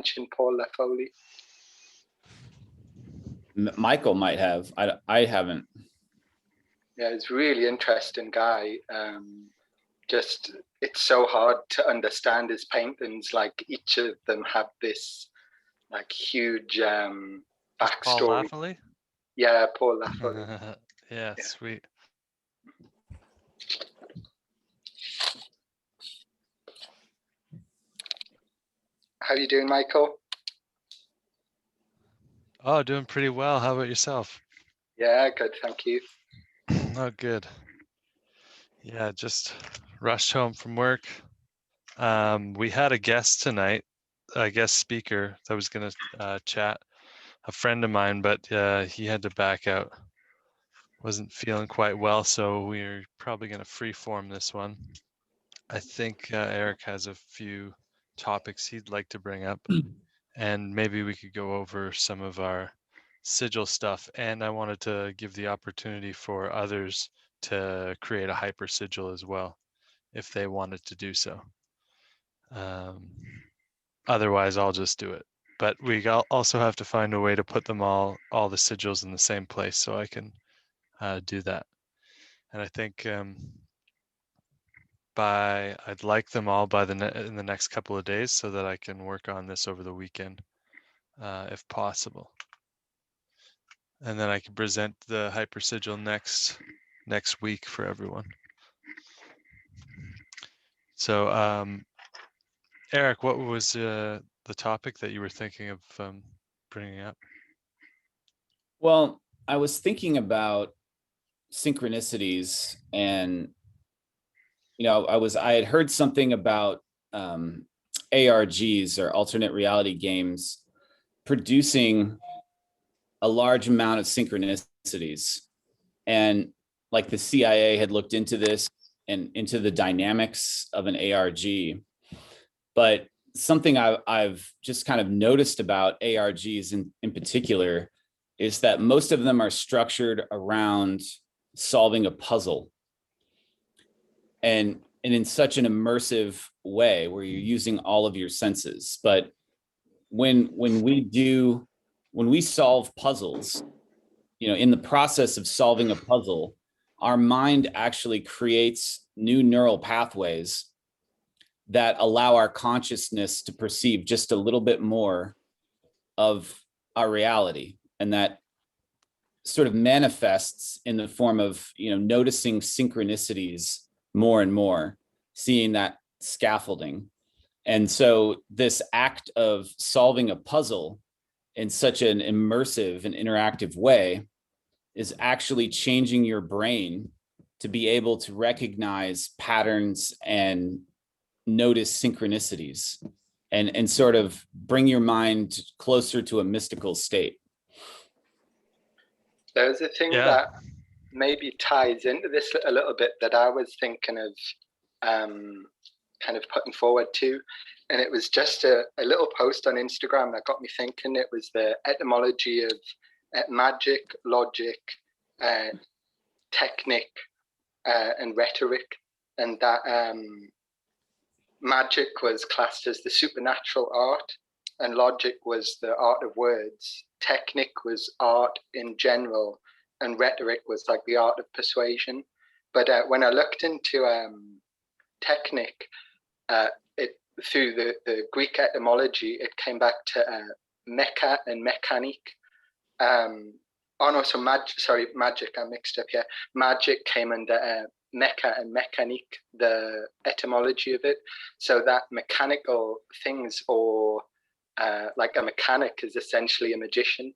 mentioned Paul Lefoli? Michael might have. I haven't. Yeah, he's a really interesting guy. Just, it's so hard to understand his paintings. Like each of them have this like huge backstory. Paul Laffoley? Yeah, Paul Laffoley. Yeah, sweet. How you doing, Michael? Oh, doing pretty well. How about yourself? Yeah, good, thank you. Oh, good. Yeah, just rushed home from work. We had a guest tonight, a guest speaker that was going to chat, a friend of mine, but he had to back out. Wasn't feeling quite well, so we're probably going to freeform this one. I think Eric has a few topics he'd like to bring up, and maybe we could go over some of our sigil stuff. And I wanted to give the opportunity for others to create a hyper sigil as well, if they wanted to do so. Otherwise, I'll just do it. But we also have to find a way to put them all the sigils in the same place, so I can do that. And I think I'd like them all in the next couple of days, so that I can work on this over the weekend, if possible. And then I can present the hyper sigil next week for everyone. So, Eric, what was the topic that you were thinking of bringing up? Well, I was thinking about synchronicities, and I had heard something about ARGs, or alternate reality games, producing a large amount of synchronicities, and like the CIA had looked into this and into the dynamics of an ARG. But something I've just kind of noticed about ARGs in particular is that most of them are structured around solving a puzzle, and in such an immersive way where you're using all of your senses. But when we solve puzzles, in the process of solving a puzzle, our mind actually creates new neural pathways that allow our consciousness to perceive just a little bit more of our reality. And that sort of manifests in the form of, noticing synchronicities more and more, seeing that scaffolding. And so this act of solving a puzzle in such an immersive and interactive way is actually changing your brain to be able to recognize patterns and notice synchronicities, and sort of bring your mind closer to a mystical state. There's a thing that maybe ties into this a little bit that I was thinking of kind of putting forward too. And it was just a little post on Instagram that got me thinking. It was the etymology of magic, logic, technique, and rhetoric. And that magic was classed as the supernatural art, and logic was the art of words. Technique was art in general, and rhetoric was like the art of persuasion. But when I looked into technique, through the Greek etymology, it came back to mecha and mechanique. Magic, I mixed up here. Magic came under mecha and mechanique, the etymology of it. So that mechanical things, or like a mechanic is essentially a magician.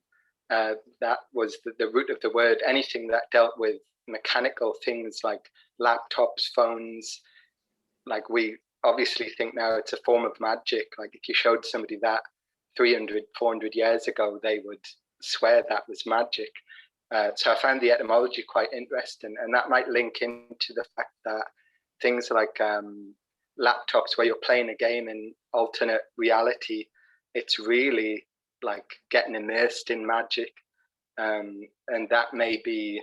That was the root of the word. Anything that dealt with mechanical things like laptops, phones, like we obviously think now it's a form of magic. Like if you showed somebody that 300, 400 years ago, they would swear that was magic. So I found the etymology quite interesting, and that might link into the fact that things like laptops where you're playing a game in alternate reality, it's really like getting immersed in magic. And that may be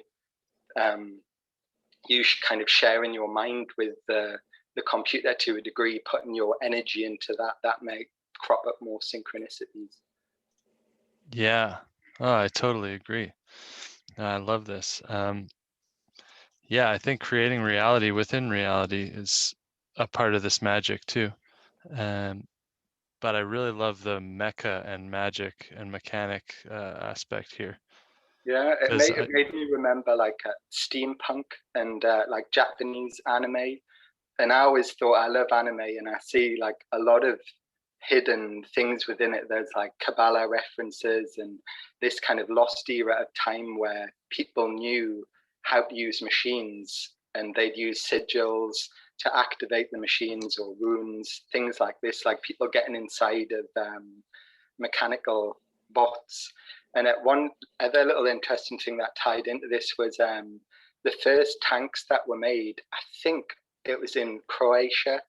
you kind of sharing your mind with the computer to a degree, putting your energy into that. That may crop up more synchronicities. Yeah. Oh, I totally agree. I love this. Yeah, I think creating reality within reality is a part of this magic too. But I really love the mecha and magic and mechanic aspect here. Yeah, it Because made me remember like steampunk and like Japanese anime. And I always thought I love anime, and I see like a lot of hidden things within it. There's like Kabbalah references and this kind of lost era of time where people knew how to use machines, and they'd use sigils to activate the machines or runes, things like this, like people getting inside of mechanical bots. And at one other little interesting thing that tied into this was the first tanks that were made, I think it was in Croatia,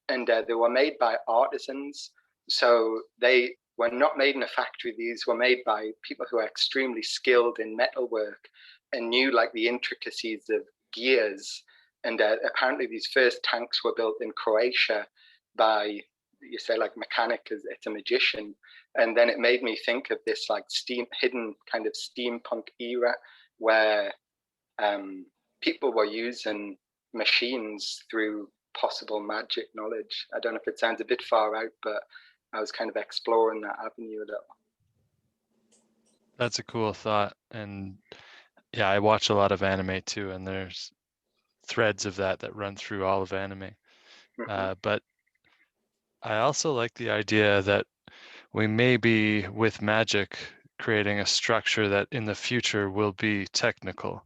and they were made by artisans. So they were not made in a factory. These were made by people who are extremely skilled in metalwork and knew like the intricacies of gears. And apparently these first tanks were built in Croatia by, you say like mechanic, it's a magician. And then it made me think of this like hidden kind of steampunk era where people were using machines through possible magic knowledge. I don't know if it sounds a bit far out, but I was kind of exploring that avenue a little. that's a cool thought. And yeah, I watch a lot of anime too, and there's threads of that run through all of anime. But I also like the idea that we may be, with magic, creating a structure that in the future will be technical.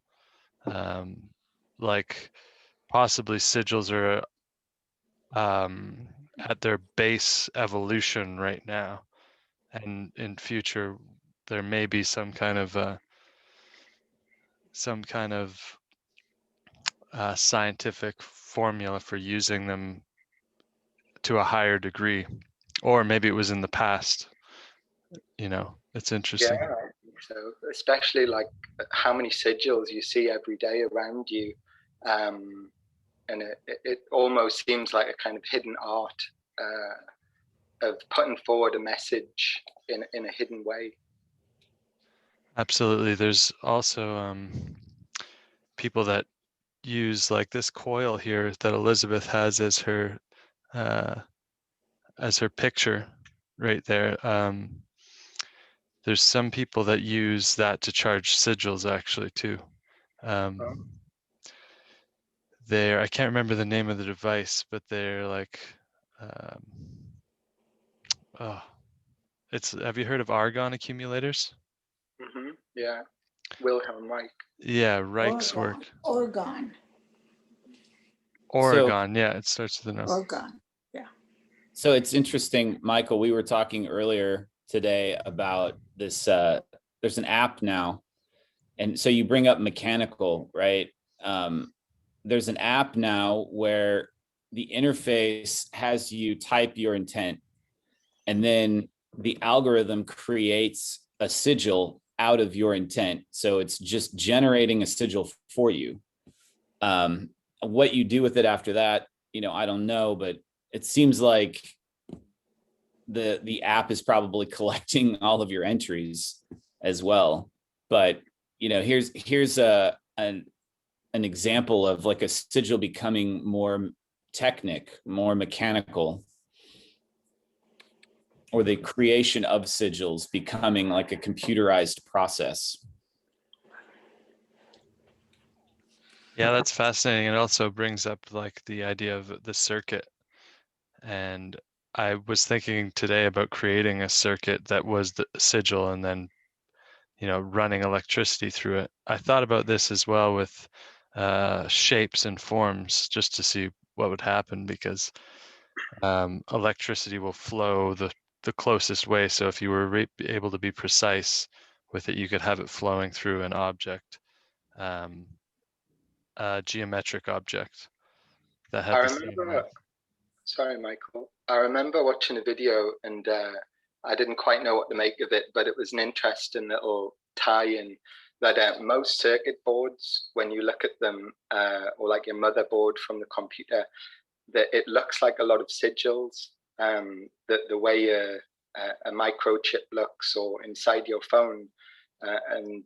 Like possibly sigils are at their base evolution right now, and in future there may be some kind of scientific formula for using them to a higher degree, or maybe it was in the past. It's interesting. Yeah, I think so. Especially like how many sigils you see every day around you. And it almost seems like a kind of hidden art of putting forward a message in a hidden way. Absolutely. There's also people that use like this coil here that Elizabeth has as her picture right there. There's some people that use that to charge sigils actually too. I can't remember the name of the device, but they're like, have you heard of argon accumulators? Yeah, Wilhelm Reich. Yeah, Reich's work. Orgon. Oregon, yeah, it starts with an O. Orgon, yeah. So it's interesting, Michael, we were talking earlier today about this, there's an app now. And so you bring up mechanical, right? There's an app now where the interface has you type your intent, and then the algorithm creates a sigil out of your intent. So it's just generating a sigil for you. What you do with it after that, I don't know, but it seems like the app is probably collecting all of your entries as well. But here's an example of like a sigil becoming more more mechanical, or the creation of sigils becoming like a computerized process. Yeah, that's fascinating. It also brings up like the idea of the circuit. And I was thinking today about creating a circuit that was the sigil and then, running electricity through it. I thought about this as well with shapes and forms, just to see what would happen, because electricity will flow the closest way. So if you were able to be precise with it, you could have it flowing through an object. A geometric object that had I the same remember, length. sorry, Michael. I remember watching a video, and I didn't quite know what to make of it, but it was an interesting little tie-in that most circuit boards, when you look at them, or like your motherboard from the computer, that it looks like a lot of sigils. the way a microchip looks, or inside your phone. And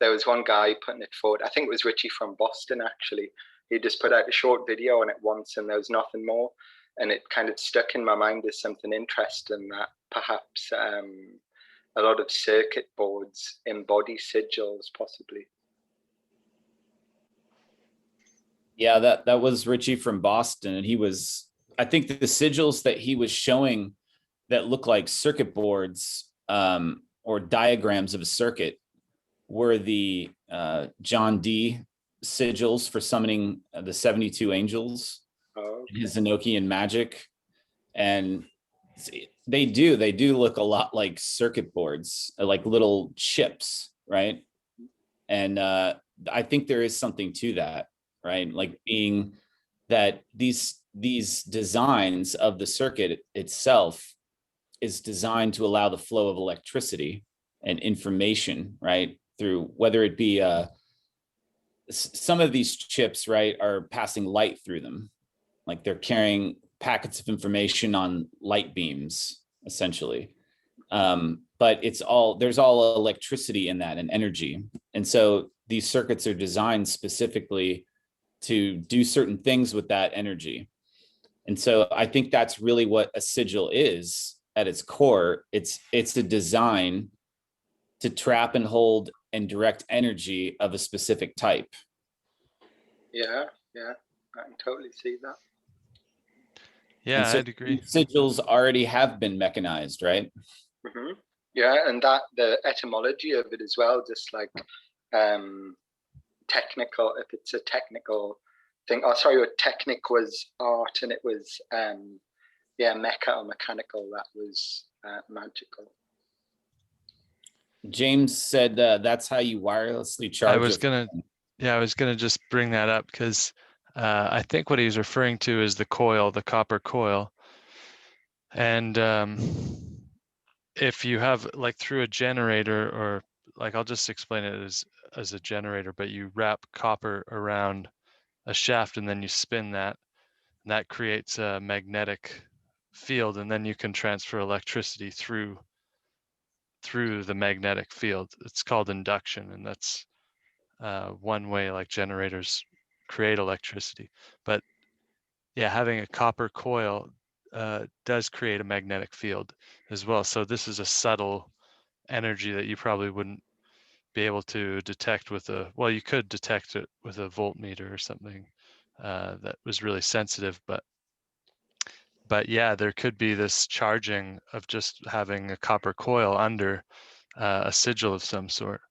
there was one guy putting it forward. I think it was Richie from Boston, actually. He just put out a short video on it once, and there was nothing more. And it kind of stuck in my mind as something interesting, that perhaps a lot of circuit boards embody sigils, possibly. Yeah, that was Richie from Boston, and I think the sigils that he was showing that look like circuit boards or diagrams of a circuit were the John Dee sigils for summoning the 72 angels, his Enochian magic. And they do look a lot like circuit boards, like little chips, right? And I think there is something to that, right? Like being that these designs of the circuit itself is designed to allow the flow of electricity and information, right? Through, whether it be some of these chips, right, are passing light through them. Like they're carrying packets of information on light beams, essentially. But there's all electricity in that and energy. And so these circuits are designed specifically to do certain things with that energy. And so I think that's really what a sigil is at its core. It's a design to trap and hold and direct energy of a specific type. Yeah, I can totally see that. Yeah, so I'd agree. Sigils already have been mechanized, right? Mm-hmm. Yeah, and that the etymology of it as well, just like technical, if it's a technical thing. Oh, sorry, what technic was art, and it was mecha or mechanical, that was magical. James said that's how you wirelessly charge. I was gonna just bring that up because I think what he's referring to is the coil, the copper coil. And if you have, like, through a generator, or like, I'll just explain it as a generator, but you wrap copper around a shaft and then you spin that, and that creates a magnetic field, and then you can transfer electricity through the magnetic field. It's called induction, and that's one way, like, generators create electricity. But yeah, having a copper coil does create a magnetic field as well. So this is a subtle energy that you probably wouldn't be able to detect with you could detect it with a voltmeter or something that was really sensitive, but yeah, there could be this charging of just having a copper coil under a sigil of some sort.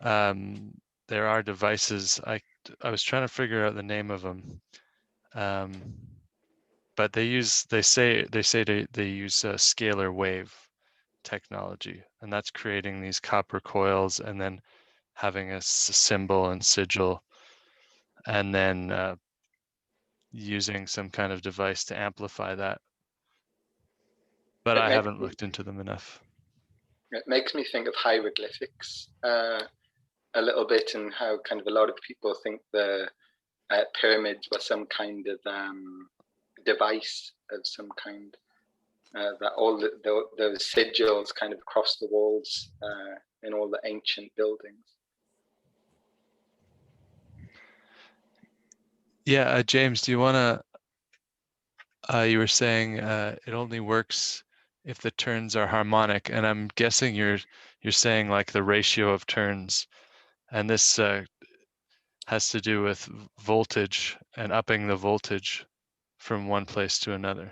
There are devices, I was trying to figure out the name of them, but they use scalar wave technology, and that's creating these copper coils and then having a symbol and sigil, and then using some kind of device to amplify that. But I haven't looked into them enough. It makes me think of hieroglyphics a little bit, and how kind of a lot of people think the pyramids were some kind of device of some kind, that all those sigils kind of across the walls in all the ancient buildings. Yeah, James, do you want to, you were saying it only works if the turns are harmonic, and I'm guessing you're saying like the ratio of turns, and this has to do with voltage and upping the voltage from one place to another.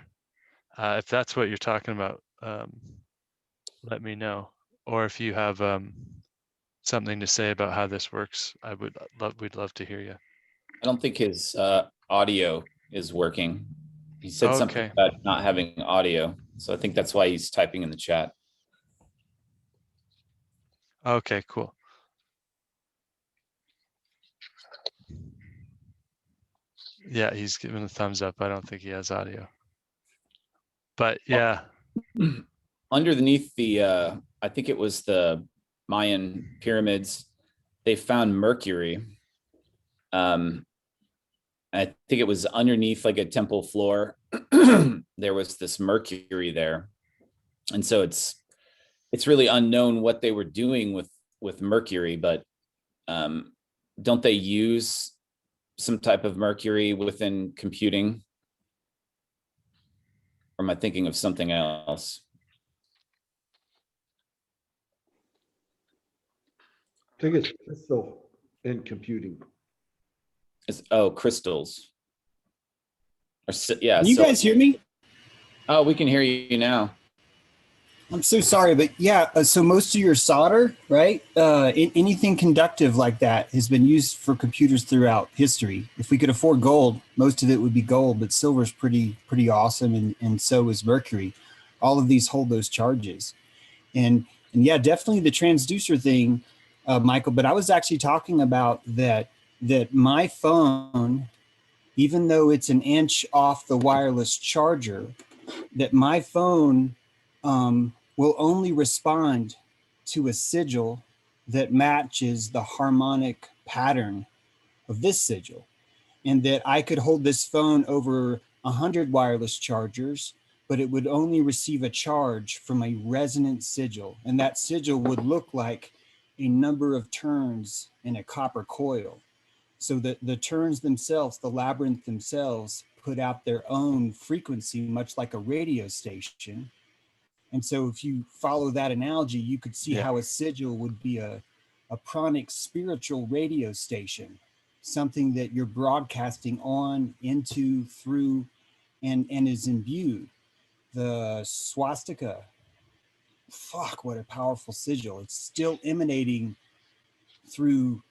If that's what you're talking about, let me know. Or if you have something to say about how this works, we'd love to hear you. I don't think his audio is working. He said something about not having audio, so I think that's why he's typing in the chat. Okay, cool. Yeah, he's giving a thumbs up. I don't think he has audio. But yeah. Underneath the, I think it was the Mayan pyramids, they found mercury. And I think it was underneath like a temple floor. There was this mercury there. And so it's really unknown what they were doing with mercury, but don't they use some type of mercury within computing? Or am I thinking of something else? I think it's crystal in computing. Crystals. Yeah. Can you guys hear me? Oh, we can hear you now. I'm so sorry, but yeah. So most of your solder, right? Anything conductive like that has been used for computers throughout history. If we could afford gold, most of it would be gold, but silver's pretty awesome, and so is mercury. All of these hold those charges, and yeah, definitely the transducer thing, Michael. But I was actually talking about that my phone, even though it's an inch off the wireless charger, that my phone will only respond to a sigil that matches the harmonic pattern of this sigil. And that I could hold this phone over 100 wireless chargers, but it would only receive a charge from a resonant sigil. And that sigil would look like a number of turns in a copper coil. So that the turns themselves, the labyrinth themselves, put out their own frequency, much like a radio station. And so if you follow that analogy, you could see how a sigil would be a pranic spiritual radio station, something that you're broadcasting on, into, through, and is imbued. The swastika, fuck, what a powerful sigil. It's still emanating through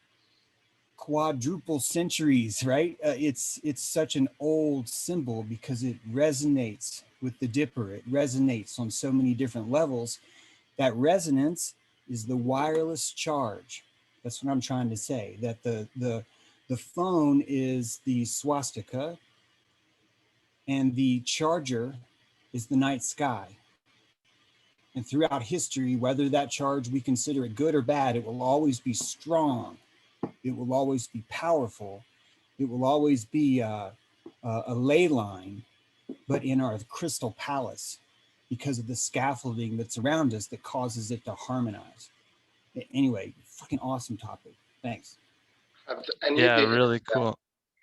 quadruple centuries, right? It's such an old symbol because it resonates with the Dipper. It resonates on so many different levels. That resonance is the wireless charge. That's what I'm trying to say. That the phone is the swastika, and the charger is the night sky. And throughout history, whether that charge we consider it good or bad, it will always be strong. It will always be powerful. It will always be a ley line, but in our crystal palace, because of the scaffolding that's around us that causes it to harmonize. Anyway, fucking awesome topic. Thanks. Yeah, really cool.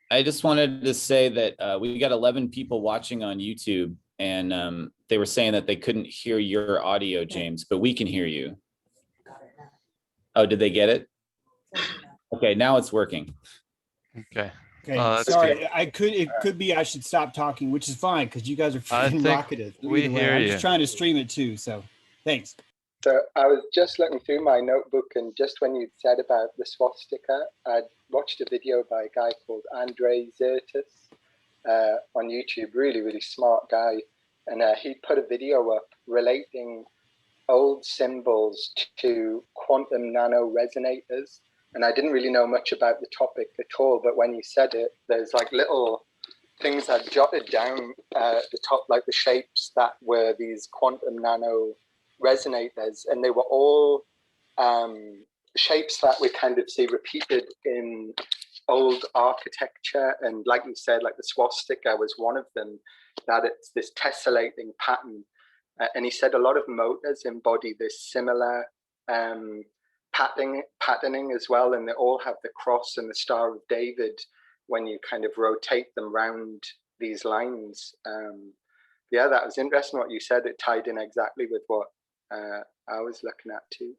I just wanted to say that we got 11 people watching on YouTube, and they were saying that they couldn't hear your audio, James, but we can hear you. Oh, did they get it? Okay, now it's working. Okay. Okay, sorry. Good. It could be I should stop talking, which is fine because you guys are freaking rocketed. We hear I'm you. just trying to stream it too, so thanks. So I was just looking through my notebook, and just when you said about the swastika, I watched a video by a guy called Andre Zertis on YouTube. Really smart guy, and he put a video up relating old symbols to quantum nano resonators. And I didn't really know much about the topic at all, but when you said it, there's like little things I jotted down at the top, like the shapes that were these quantum nano resonators, and they were all shapes that we kind of see repeated in old architecture. And like you said, like the swastika was one of them, that it's this tessellating pattern. And he said a lot of motors embody this similar patterning as well, and they all have the cross and the Star of David when you kind of rotate them round these lines. Yeah, that was interesting what you said. It tied in exactly with what I was looking at too.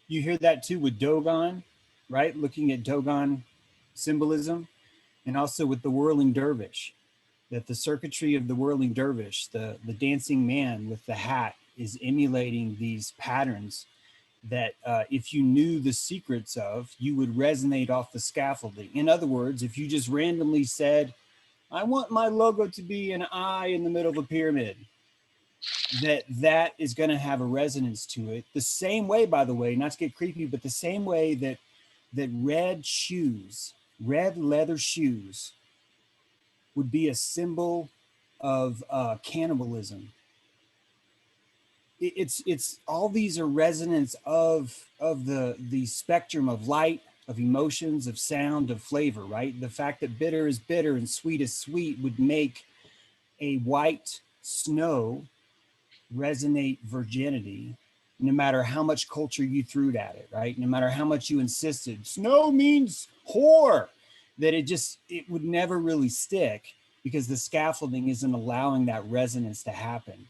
You hear that too with Dogon, right? Looking at Dogon symbolism, and also with the whirling dervish, that the circuitry of the whirling dervish, the dancing man with the hat, is emulating these patterns that if you knew the secrets of, you would resonate off the scaffolding. In other words, if you just randomly said, I want my logo to be an eye in the middle of a pyramid, that is going to have a resonance to it. The same way, by the way, not to get creepy, but the same way that red leather shoes would be a symbol of cannibalism. It's all these are resonance of the spectrum of light, of emotions, of sound, of flavor, right? The fact that bitter is bitter and sweet is sweet would make a white snow resonate virginity, no matter how much culture you threw at it, right? No matter how much you insisted, snow means whore, that it would never really stick because the scaffolding isn't allowing that resonance to happen.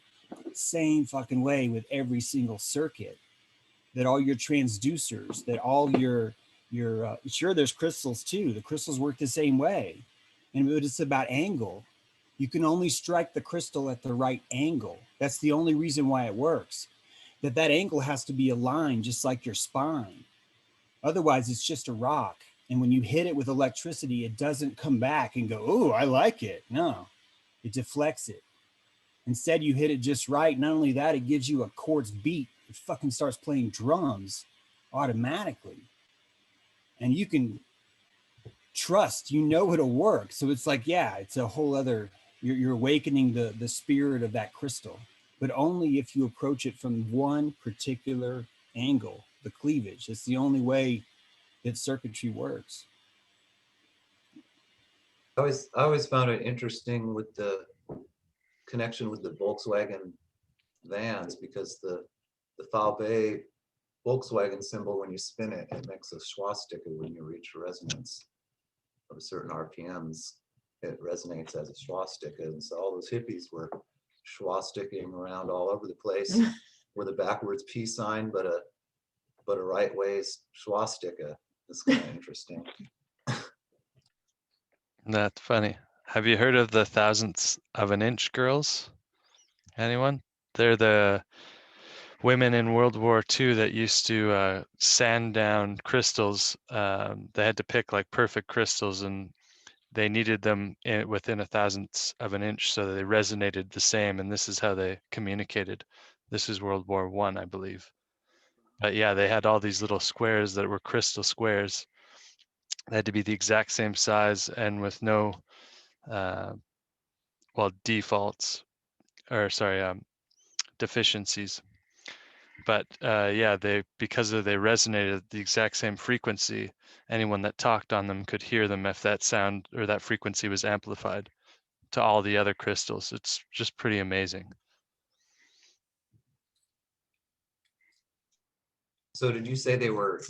Same fucking way with every single circuit, that all your transducers, that all your sure, there's crystals too. The crystals work the same way. And it's about angle. You can only strike the crystal at the right angle. That's the only reason why it works. That angle has to be aligned just like your spine. Otherwise, it's just a rock. And when you hit it with electricity, it doesn't come back and go, oh, I like it. No, it deflects it. Instead, you hit it just right. Not only that, it gives you a quartz beat. It fucking starts playing drums automatically. And you can trust, it'll work. So it's like, yeah, it's a whole other, you're awakening the spirit of that crystal, but only if you approach it from one particular angle, the cleavage. It's the only way that circuitry works. I always found it interesting with the connection with the Volkswagen vans, because the Faube Volkswagen symbol, when you spin it, it makes a swastika when you reach a resonance of certain RPMs. It resonates as a swastika, and so all those hippies were swastikaing around all over the place with a backwards peace sign, but a right ways swastika. It's kind of interesting. That's funny. Have you heard of the thousandths of an inch girls? Anyone? They're the women in World War II that used to sand down crystals. They had to pick like perfect crystals, and they needed them within a thousandths of an inch so that they resonated the same. And this is how they communicated. This is World War I believe. But yeah, they had all these little squares that were crystal squares. They had to be the exact same size and with no, defaults, or sorry, deficiencies. But yeah, they resonated at the exact same frequency. Anyone that talked on them could hear them if that sound or that frequency was amplified to all the other crystals. It's just pretty amazing. So did you say were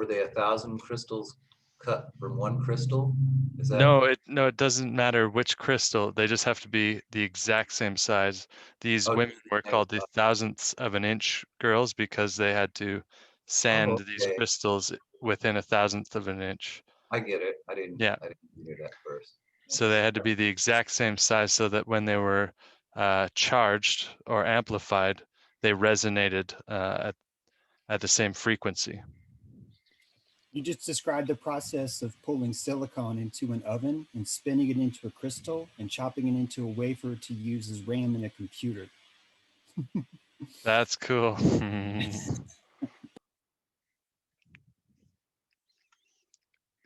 they 1,000 crystals cut from one crystal? Is that No, it doesn't matter which crystal. They just have to be the exact same size. These Okay. women were called the thousandths of an inch girls because they had to sand these okay. crystals within a thousandth of an inch. I get it. I didn't hear that first. So they had to be the exact same size so that when they were charged or amplified, they resonated at the same frequency. You just described the process of pulling silicon into an oven and spinning it into a crystal and chopping it into a wafer to use as RAM in a computer. That's cool.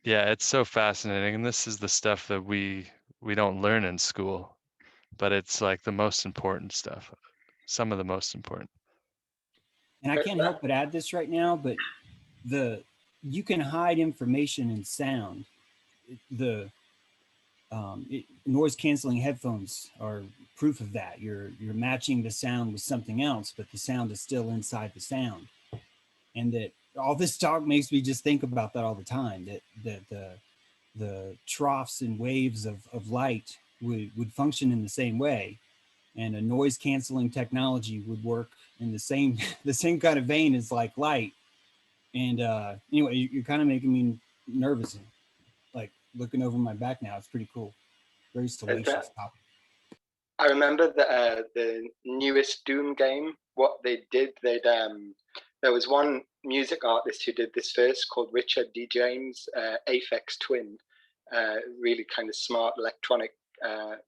Yeah, it's so fascinating. And this is the stuff that we don't learn in school, but it's like the most important stuff. Some of the most important. And I can't help but add this right now, but you can hide information in sound. Noise canceling headphones are proof of that. You're matching the sound with something else, but the sound is still inside the sound. And that all this talk makes me just think about that all the time, that the troughs and waves of light would function in the same way. And a noise canceling technology would work in the same kind of vein as like light. And anyway, you're kind of making me nervous, like looking over my back now. It's pretty cool. Very salacious topic. I remember the newest Doom game. What they did, there was one music artist who did this verse called Richard D. James, Aphex Twin, really kind of smart electronic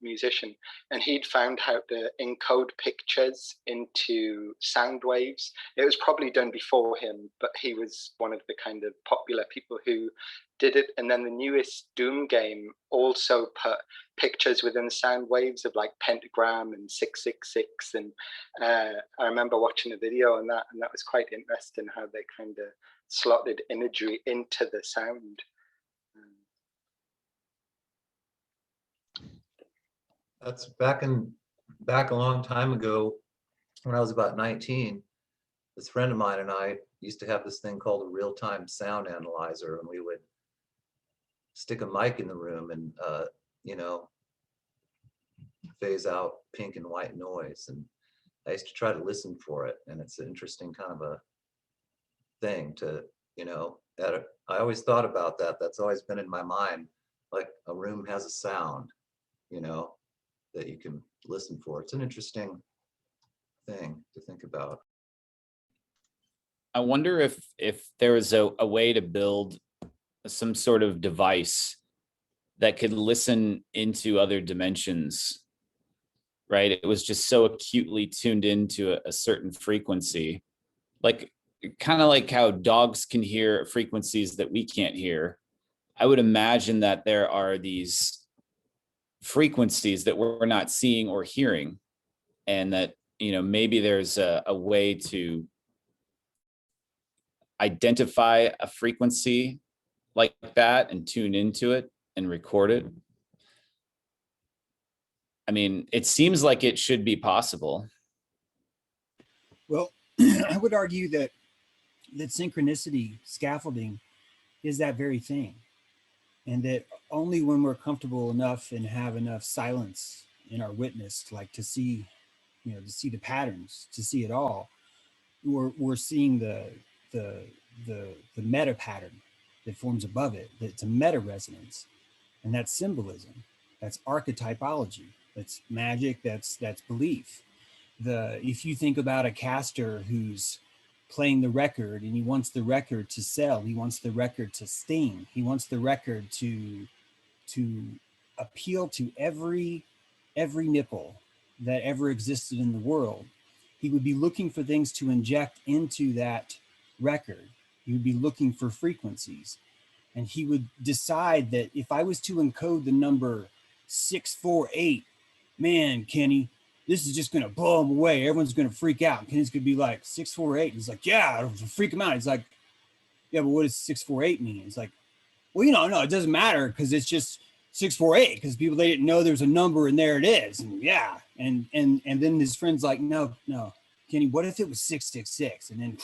musician, and he'd found how to encode pictures into sound waves. It was probably done before him, but he was one of the kind of popular people who did it. And then the newest Doom game also put pictures within the sound waves of like pentagram and 666. And I remember watching a video on that, and that was quite interesting how they kind of slotted imagery into the sound. That's back a long time ago, when I was about 19. This friend of mine and I used to have this thing called a real-time sound analyzer, and we would stick a mic in the room and you know, phase out pink and white noise. And I used to try to listen for it, and it's an interesting kind of a thing to, you know, I always thought about that. That's always been in my mind, like a room has a sound, you know, that you can listen for. It's an interesting thing to think about. I wonder if there was a way to build some sort of device that could listen into other dimensions, right? It was just so acutely tuned into a certain frequency, like kind of like how dogs can hear frequencies that we can't hear. I would imagine that there are these frequencies that we're not seeing or hearing, and that, you know, maybe there's a way to identify a frequency like that and tune into it and record it. I mean, it seems like it should be possible. Well, I would argue that synchronicity scaffolding is that very thing, and that only when we're comfortable enough and have enough silence in our witness, like to see, you know, to see the patterns, to see it all, we're seeing the meta pattern that forms above it. It's a meta resonance, and that's symbolism, that's archetypology, that's magic, that's belief. If you think about a caster who's playing the record and he wants the record to sell, he wants the record to sting, he wants the record to appeal to every nipple that ever existed in the world, he would be looking for things to inject into that record. He would be looking for frequencies, and he would decide that if I was to encode the number 648, man, Kenny, this is just going to blow him away. Everyone's going to freak out. And Kenny's going to be like, 648. He's like, yeah, it'll freak him out. He's like, yeah, but what does 648 mean? It's like, well, you know, no, it doesn't matter because it's just 648 because people, they didn't know there's a number and there it is. And yeah. And then his friend's like, no, Kenny, what if it was 666? And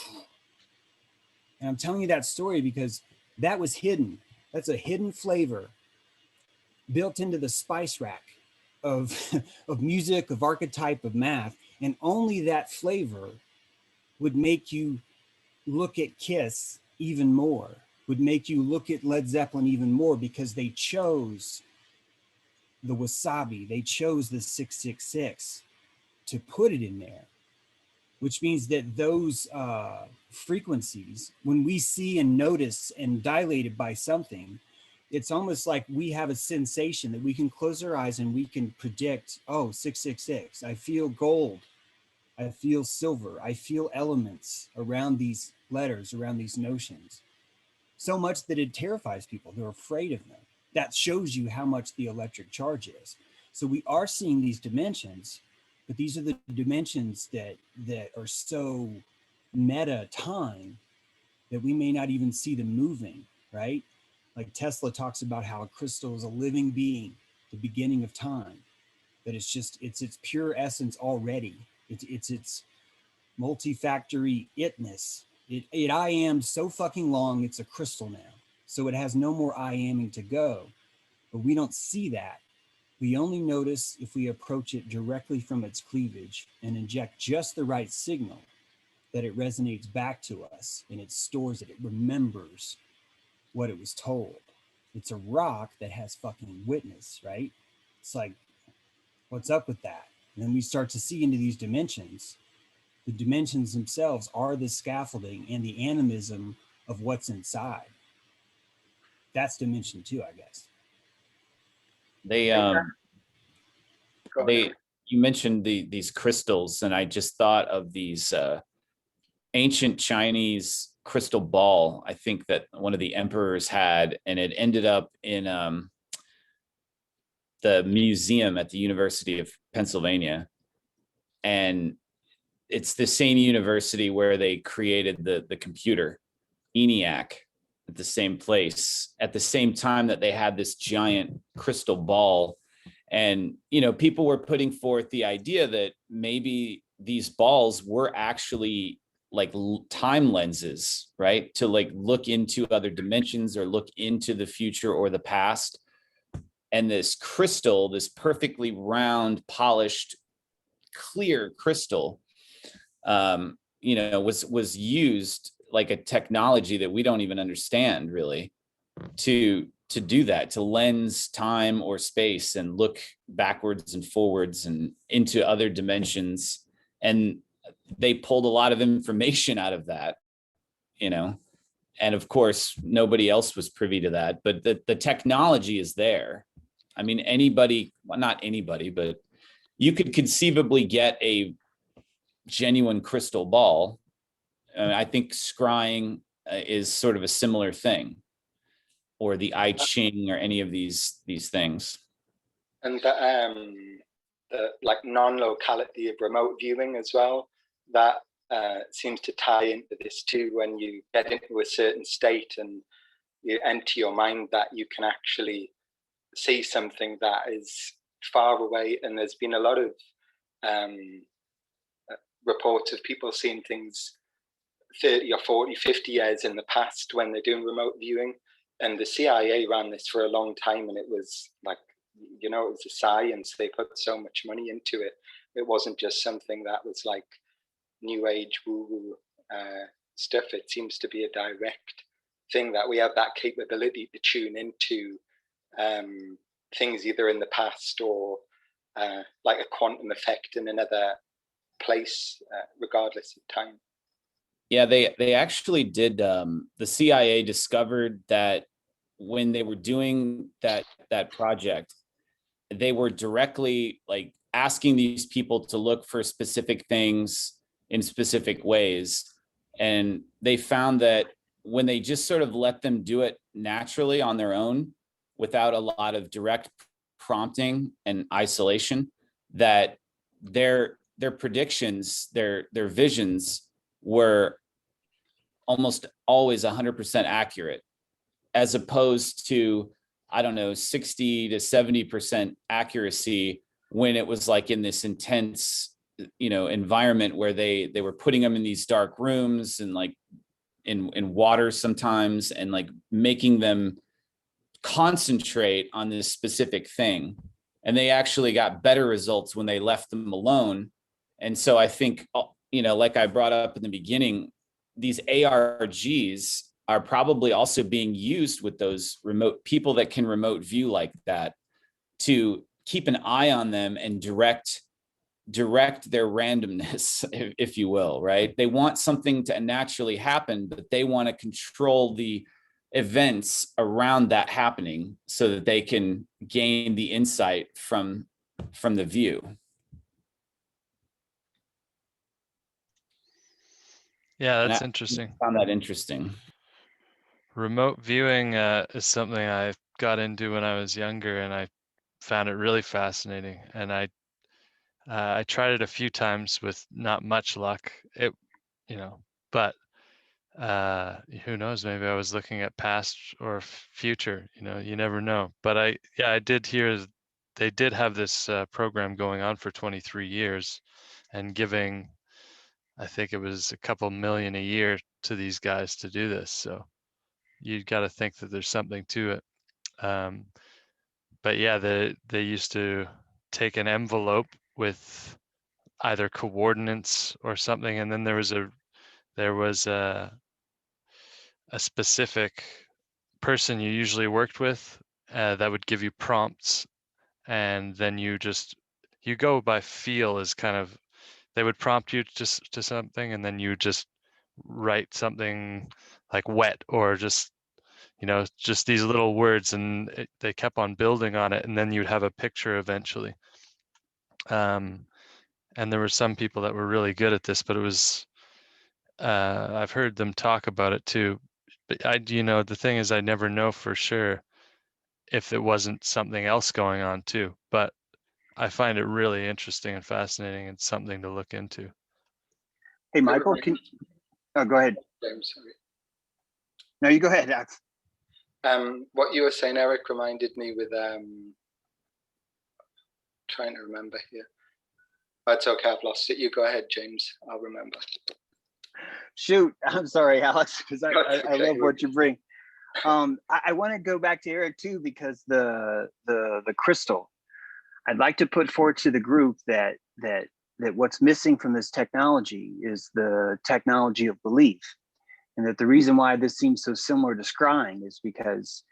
I'm telling you that story because that was hidden. That's a hidden flavor built into the spice rack of music, of archetype, of math. And only that flavor would make you look at Kiss even more, would make you look at Led Zeppelin even more, because they chose the wasabi, they chose the 666 to put it in there, which means that those frequencies, when we see and notice and dilated by something, it's almost like we have a sensation that we can close our eyes and we can predict, oh, 666, I feel gold, I feel silver, I feel elements around these letters, around these notions. So much that it terrifies people. They're afraid of them. That shows you how much the electric charge is. So we are seeing these dimensions, but these are the dimensions that are so meta time that we may not even see them moving, right? Like Tesla talks about how a crystal is a living being, the beginning of time, that it's just, it's its pure essence already. It's its multifactory itness. It I am so fucking long, it's a crystal now. So it has no more I aming to go, but we don't see that. We only notice if we approach it directly from its cleavage and inject just the right signal, that it resonates back to us and it stores it. It remembers what it was told. It's a rock that has fucking witness, right? It's like, what's up with that? And then we start to see into these dimensions. The dimensions themselves are the scaffolding and the animism of what's inside. That's dimension 2, I guess. They Go on, they you mentioned these crystals, and I just thought of these ancient Chinese crystal ball. I think that one of the emperors had, and it ended up in the museum at the University of Pennsylvania. And it's the same university where they created the computer ENIAC, at the same place at the same time that they had this giant crystal ball. And people were putting forth the idea that maybe these balls were actually like time lenses, right, to like look into other dimensions or look into the future or the past. And this crystal, this perfectly round, polished, clear crystal, was used like a technology that we don't even understand really to do that, to lens time or space and look backwards and forwards and into other dimensions. And they pulled a lot of information out of that, and of course nobody else was privy to that, but the technology is there. I mean, anybody, well, not anybody, but you could conceivably get a genuine crystal ball. I think scrying is sort of a similar thing, or the I Ching, or any of these things. And the like non-locality of remote viewing as well, that seems to tie into this too. When you get into a certain state and you enter your mind, that you can actually see something that is far away. And there's been a lot of reports of people seeing things 30 or 40, 50 years in the past when they're doing remote viewing. And the CIA ran this for a long time, and it was like, it was a science. They put so much money into it. It wasn't just something that was like new age woo-woo stuff. It seems to be a direct thing, that we have that capability to tune into things either in the past or like a quantum effect in another place, regardless of time. Yeah, they actually did. The CIA discovered that when they were doing that project, they were directly like asking these people to look for specific things in specific ways. And they found that when they just sort of let them do it naturally on their own, without a lot of direct prompting and isolation, that their predictions, their visions were almost always 100% accurate, as opposed to, I don't know, 60 to 70% accuracy when it was like in this intense, environment where they were putting them in these dark rooms and like in water sometimes, and like making them concentrate on this specific thing. And they actually got better results when they left them alone. And so I think, like I brought up in the beginning, these ARGs are probably also being used with those remote people that can remote view like that, to keep an eye on them and direct their randomness, if you will, right? They want something to naturally happen, but they want to control the events around that happening so that they can gain the insight from the view. Yeah, that's interesting. I found that interesting. Remote viewing is something I got into when I was younger, and I found it really fascinating. And I tried it a few times with not much luck. But who knows? Maybe I was looking at past or future. You never know. But I did hear they did have this program going on for 23 years, and giving, I think it was a couple million a year to these guys to do this. So you got to think that there's something to it. But yeah, they used to take an envelope with either coordinates or something, and then there was a specific person you usually worked with that would give you prompts, and then you go by feel. As kind of, they would prompt you to something, and then you just write something like wet, or just these little words, and they kept on building on it, and then you'd have a picture eventually. And there were some people that were really good at this, but it was, I've heard them talk about it too. But the thing is, I never know for sure if it wasn't something else going on too. But I find it really interesting and fascinating and something to look into. Hey, Michael, go ahead. James, sorry. No, you go ahead, Alex. What you were saying, Eric, reminded me with trying to remember here. Oh, it's okay, I've lost it. You go ahead, James. I'll remember. Shoot, I'm sorry, Alex, because I Okay. love what you bring. I want to go back to Eric too, because the crystal. I'd like to put forward to the group that what's missing from this technology is the technology of belief, and that the reason why this seems so similar to scrying is because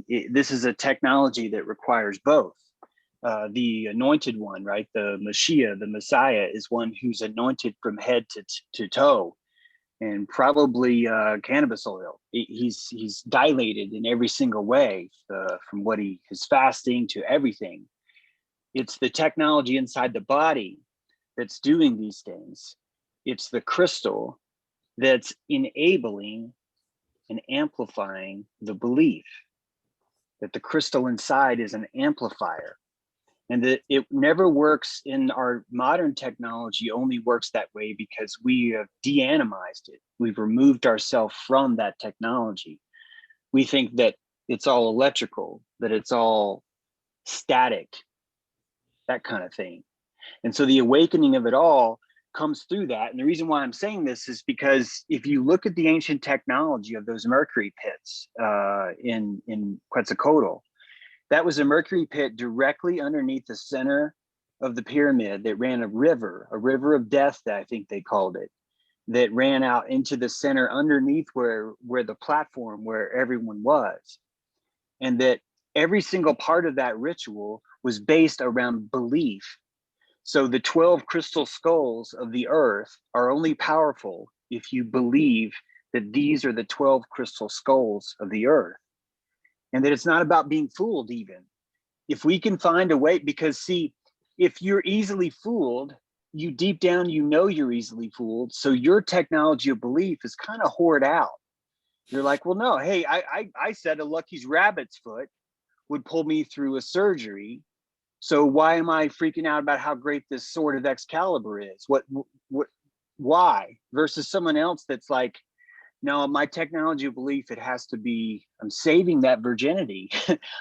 this is a technology that requires both. The anointed one, right? The Mashiach, the Messiah, is one who's anointed from head to toe, and probably cannabis oil. He's dilated in every single way, from what his fasting to everything. It's the technology inside the body that's doing these things. It's the crystal that's enabling and amplifying the belief that the crystal inside is an amplifier, and that it never works in our modern technology. Only works that way because we have de-animized it. We've removed ourselves from that technology. We think that it's all electrical, that it's all static, that kind of thing. And so the awakening of it all comes through that. And the reason why I'm saying this is because if you look at the ancient technology of those mercury pits in Quetzalcoatl, that was a mercury pit directly underneath the center of the pyramid that ran a river of death, that I think they called it, that ran out into the center underneath where the platform where everyone was. And that every single part of that ritual was based around belief. So the 12 crystal skulls of the earth are only powerful if you believe that these are the 12 crystal skulls of the earth. And that it's not about being fooled even. If we can find a way, because see, if you're easily fooled, you deep down, you know you're easily fooled. So your technology of belief is kind of hoard out. You're like, well, no, hey, I said a Lucky's rabbit's foot would pull me through a surgery. So why am I freaking out about how great this sword of Excalibur is? Why? Versus someone else that's like, no, my technology of belief, it has to be, I'm saving that virginity.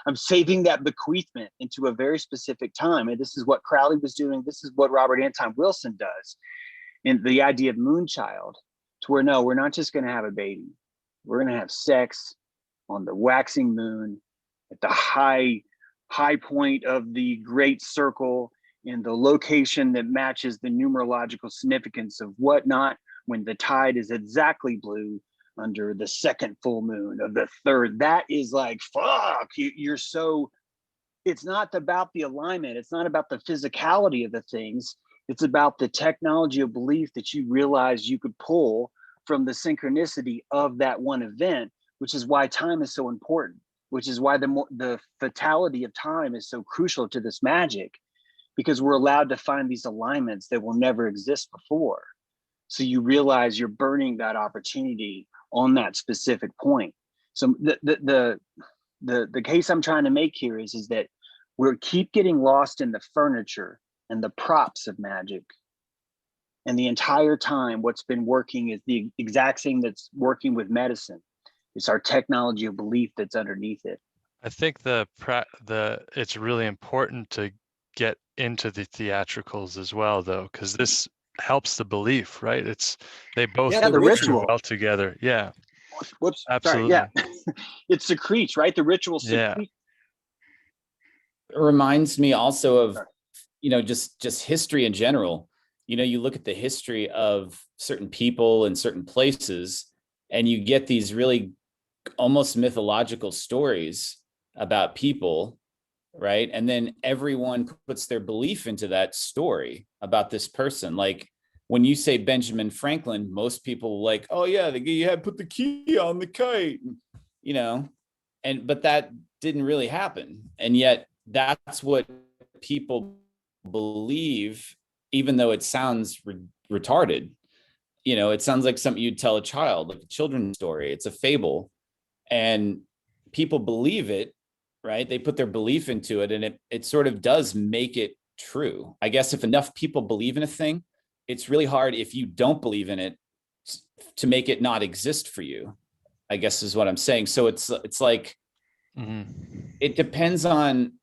I'm saving that bequeathment into a very specific time. And this is what Crowley was doing. This is what Robert Anton Wilson does. And the idea of moonchild, to where, no, we're not just going to have a baby. We're going to have sex on the waxing moon at the high point of the great circle, in the location that matches the numerological significance of whatnot, when the tide is exactly blue under the second full moon of the third. That is like, fuck, you're so, it's not about the alignment. It's not about the physicality of the things. It's about the technology of belief that you realize you could pull from the synchronicity of that one event, which is why time is so important, which is why the fatality of time is so crucial to this magic, because we're allowed to find these alignments that will never exist before. So you realize you're burning that opportunity on that specific point. So the case I'm trying to make here is that we keep getting lost in the furniture and the props of magic. And the entire time, what's been working is the exact same that's working with medicine. It's our technology of belief that's underneath it. I think it's really important to get into the theatricals as well, though, because this helps the belief, right? They both the work ritual well together. Yeah. Whoops. Absolutely. Sorry, yeah. It secretes, right? The ritual secretes. It reminds me also of, just history in general. You look at the history of certain people and certain places, and you get these really almost mythological stories about people, right? And then everyone puts their belief into that story about this person. Like when you say Benjamin Franklin, most people like, oh yeah, you had put the key on the kite, but that didn't really happen. And yet that's what people believe, even though it sounds retarded. You know, it sounds like something you'd tell a child, like a children's story. It's a fable, and people believe it, right? They put their belief into it, and it sort of does make it true. I guess if enough people believe in a thing, it's really hard if you don't believe in it to make it not exist for you, I guess is what I'm saying. So it's like, it depends on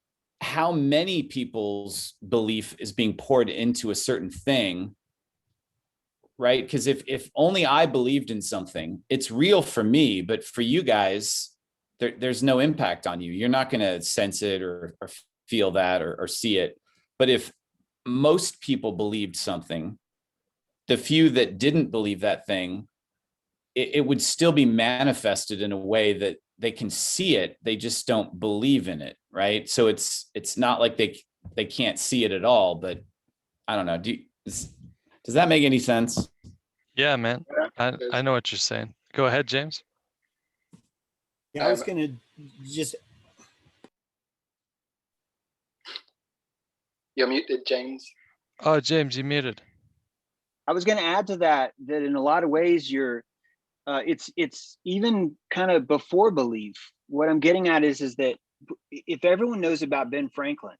how many people's belief is being poured into a certain thing, right? Because if only I believed in something, it's real for me, but for you guys, there's no impact on you. You're not going to sense it or feel that or see it. But if most people believed something, the few that didn't believe that thing, it would still be manifested in a way that they can see it. They just don't believe in it, right? So it's not like they can't see it at all. But I don't know. Does that make any sense? Yeah, man. I know what you're saying. Go ahead, James. Yeah, I was going to just. You're muted, James. Oh, James, you muted. I was going to add to that in a lot of ways it's even kind of before belief. What I'm getting at is that if everyone knows about Ben Franklin,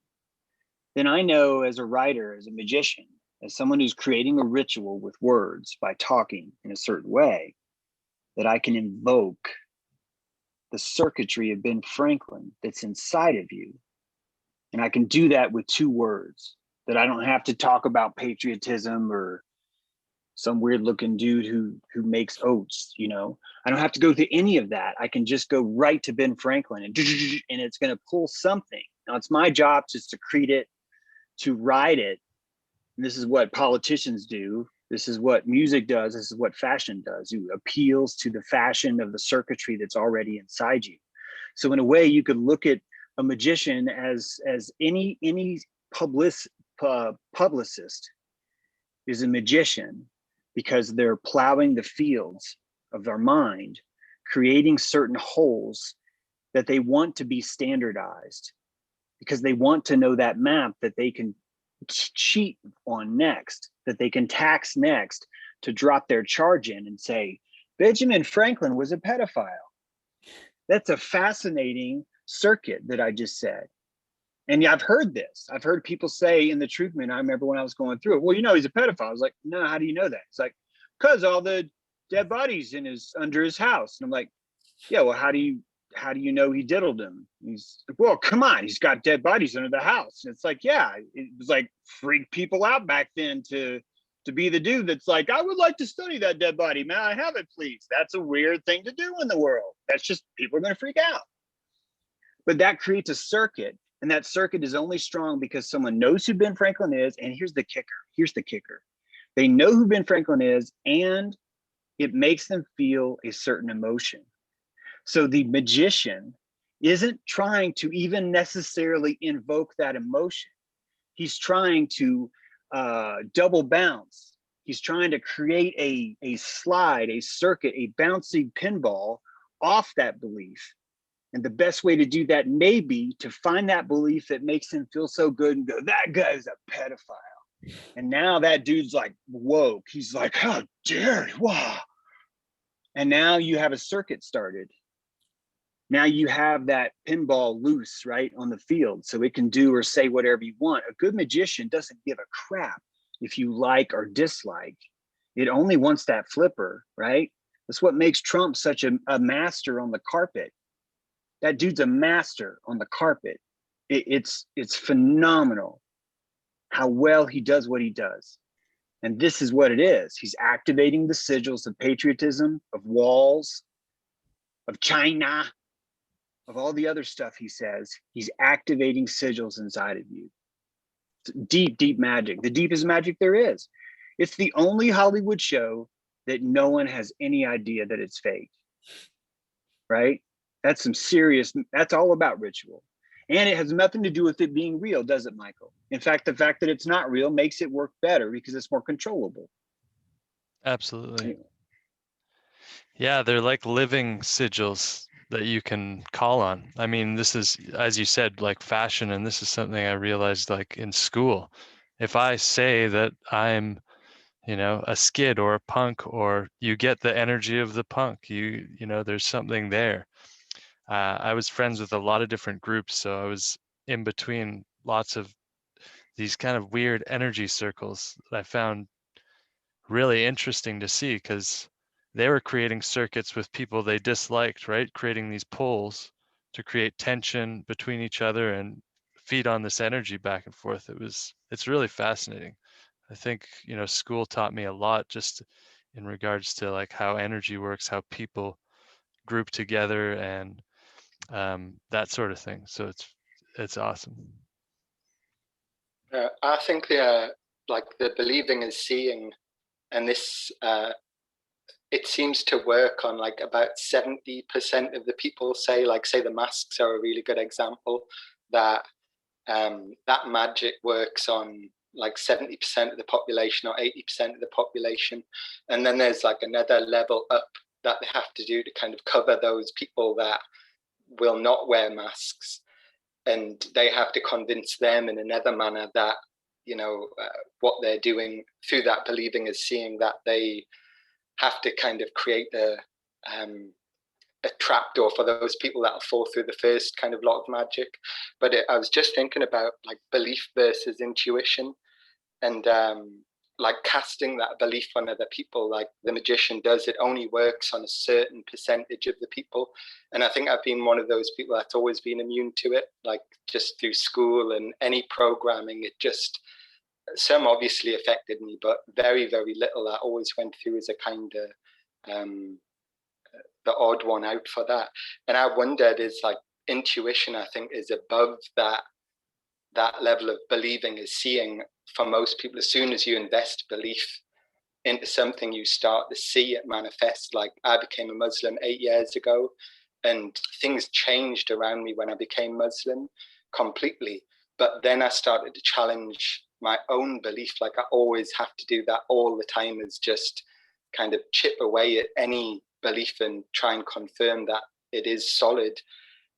then I know as a writer, as a magician, as someone who's creating a ritual with words by talking in a certain way, that I can invoke the circuitry of Ben Franklin that's inside of you. And I can do that with 2 words, that I don't have to talk about patriotism or some weird looking dude who makes oats, you know. I don't have to go through any of that. I can just go right to Ben Franklin and it's going to pull something. Now it's my job just to create it, to write it. And this is what politicians do. This is what music does. This is what fashion does. It appeals to the fashion of the circuitry that's already inside you. So in a way, you could look at a magician as any publicist is a magician, because they're plowing the fields of their mind, creating certain holes that they want to be standardized, because they want to know that map that they can cheat on next, that they can tax next to drop their charge in and say, Benjamin Franklin was a pedophile. That's a fascinating circuit that I just said. And yeah, I've heard this. I've heard people say in the Truth Movement, I remember when I was going through it, well, you know, he's a pedophile. I was like, no, how do you know that? It's like, because all the dead bodies under his house. And I'm like, yeah, well, how do you know he diddled him? He's like, well, come on, he's got dead bodies under the house. And it's like, yeah, it was like freak people out back then to be the dude that's like, I would like to study that dead body. May I have it, please? That's a weird thing to do in the world. That's just, people are going to freak out. But that creates a circuit. And that circuit is only strong because someone knows who Ben Franklin is. And here's the kicker. They know who Ben Franklin is, and it makes them feel a certain emotion. So the magician isn't trying to even necessarily invoke that emotion. He's trying to double bounce. He's trying to create a slide, a circuit, a bouncy pinball off that belief. And the best way to do that may be to find that belief that makes him feel so good and go, that guy's a pedophile. And now that dude's like woke. He's like, how dare you? Wow. And now you have a circuit started. Now you have that pinball loose, right, on the field, so it can do or say whatever you want. A good magician doesn't give a crap if you like or dislike. It only wants that flipper, right? That's what makes Trump such a master on the carpet. That dude's a master on the carpet. It's phenomenal how well he does what he does. And this is what it is. He's activating the sigils of patriotism, of walls, of China, of all the other stuff he says. He's activating sigils inside of you. It's deep, deep magic. The deepest magic there is. It's the only Hollywood show that no one has any idea that it's fake, right? That's some serious, that's all about ritual. And it has nothing to do with it being real, does it, Michael? In fact, the fact that it's not real makes it work better because it's more controllable. Absolutely. Yeah, they're like living sigils. that you can call on. I mean, this is, as you said, like fashion, and this is something I realized like in school. If I say that I'm, a skid or a punk, or you get the energy of the punk, there's something there. I was friends with a lot of different groups, so I was in between lots of these kind of weird energy circles that I found really interesting to see, because they were creating circuits with people they disliked, right? Creating these poles to create tension between each other and feed on this energy back and forth. It's really fascinating. I think, school taught me a lot just in regards to like how energy works, how people group together, and that sort of thing. So it's awesome. I think like the believing is seeing, and this it seems to work on like about 70% of the people. Say the masks are a really good example, that that magic works on like 70% of the population or 80% of the population, and then there's like another level up that they have to do to kind of cover those people that will not wear masks, and they have to convince them in another manner that what they're doing through that believing is seeing, that they have to kind of create a trapdoor for those people that will fall through the first kind of lot of magic. But I was just thinking about like belief versus intuition, and like casting that belief on other people, like the magician does. It only works on a certain percentage of the people, and I think I've been one of those people that's always been immune to it, like just through school and any programming. It just, some obviously affected me, but very, very little. I always went through as a kind of the odd one out for that. And I wondered, is like intuition, I think, is above that level of believing is seeing for most people. As soon as you invest belief into something, you start to see it manifest. Like I became a Muslim 8 years ago, and things changed around me when I became Muslim completely. But then I started to challenge my own belief. Like I always have to do that all the time, is just kind of chip away at any belief and try and confirm that it is solid.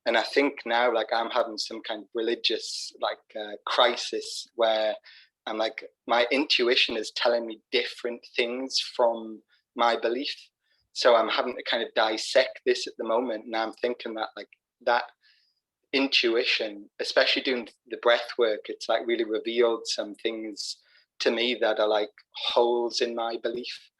And I think now, like, I'm having some kind of religious crisis where I'm like, my intuition is telling me different things from my belief. So I'm having to kind of dissect this at the moment. And I'm thinking that like that intuition, especially doing the breath work, it's like really revealed some things to me that are like holes in my belief.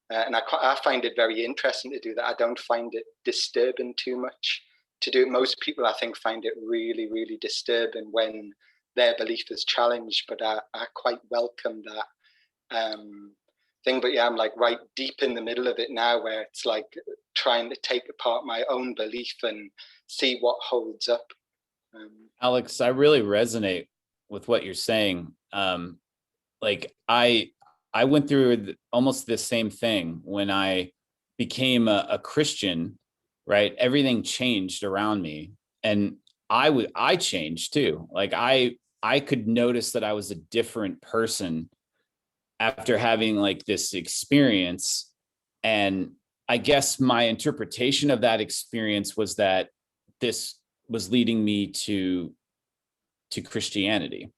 And I find it very interesting to do that. I don't find it disturbing too much to do it. Most people, I think, find it really, really disturbing when their belief is challenged, but I quite welcome that thing. But yeah, I'm like right deep in the middle of it now, where it's like trying to take apart my own belief and see what holds up. Alex, I really resonate with what you're saying. Like I went through almost the same thing when I became a Christian, right? Everything changed around me, and I changed too. Like I could notice that I was a different person after having like this experience. And I guess my interpretation of that experience was that this was leading me to Christianity.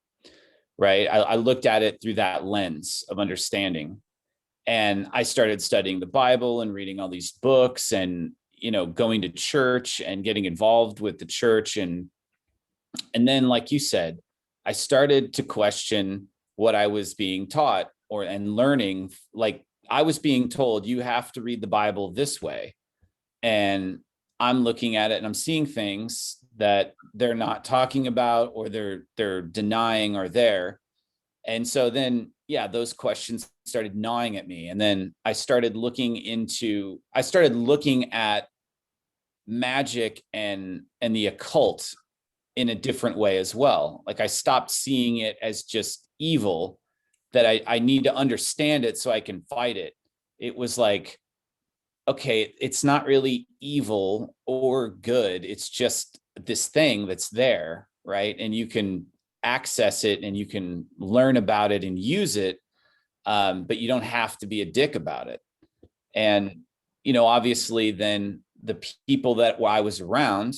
Right. I looked at it through that lens of understanding. And I started studying the Bible and reading all these books and, going to church and getting involved with the church. And then, like you said, I started to question what I was being taught and learning. Like I was being told, you have to read the Bible this way. And I'm looking at it and I'm seeing things that they're not talking about, or they're denying are there. And so then, yeah, those questions started gnawing at me. And then I started looking at magic and the occult in a different way as well. Like I stopped seeing it as just evil, that I need to understand it so I can fight it. It was like, okay, it's not really evil or good. It's just this thing that's there, right? And you can access it and you can learn about it and use it, but you don't have to be a dick about it. And, obviously then the people that I was around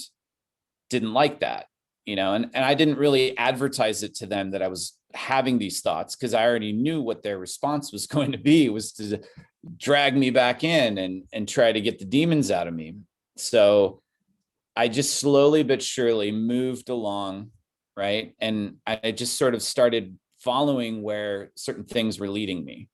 didn't like that, and I didn't really advertise it to them that I was having these thoughts, because I already knew what their response was going to be, was to drag me back in and try to get the demons out of me. So I just slowly but surely moved along, right? And I just sort of started following where certain things were leading me.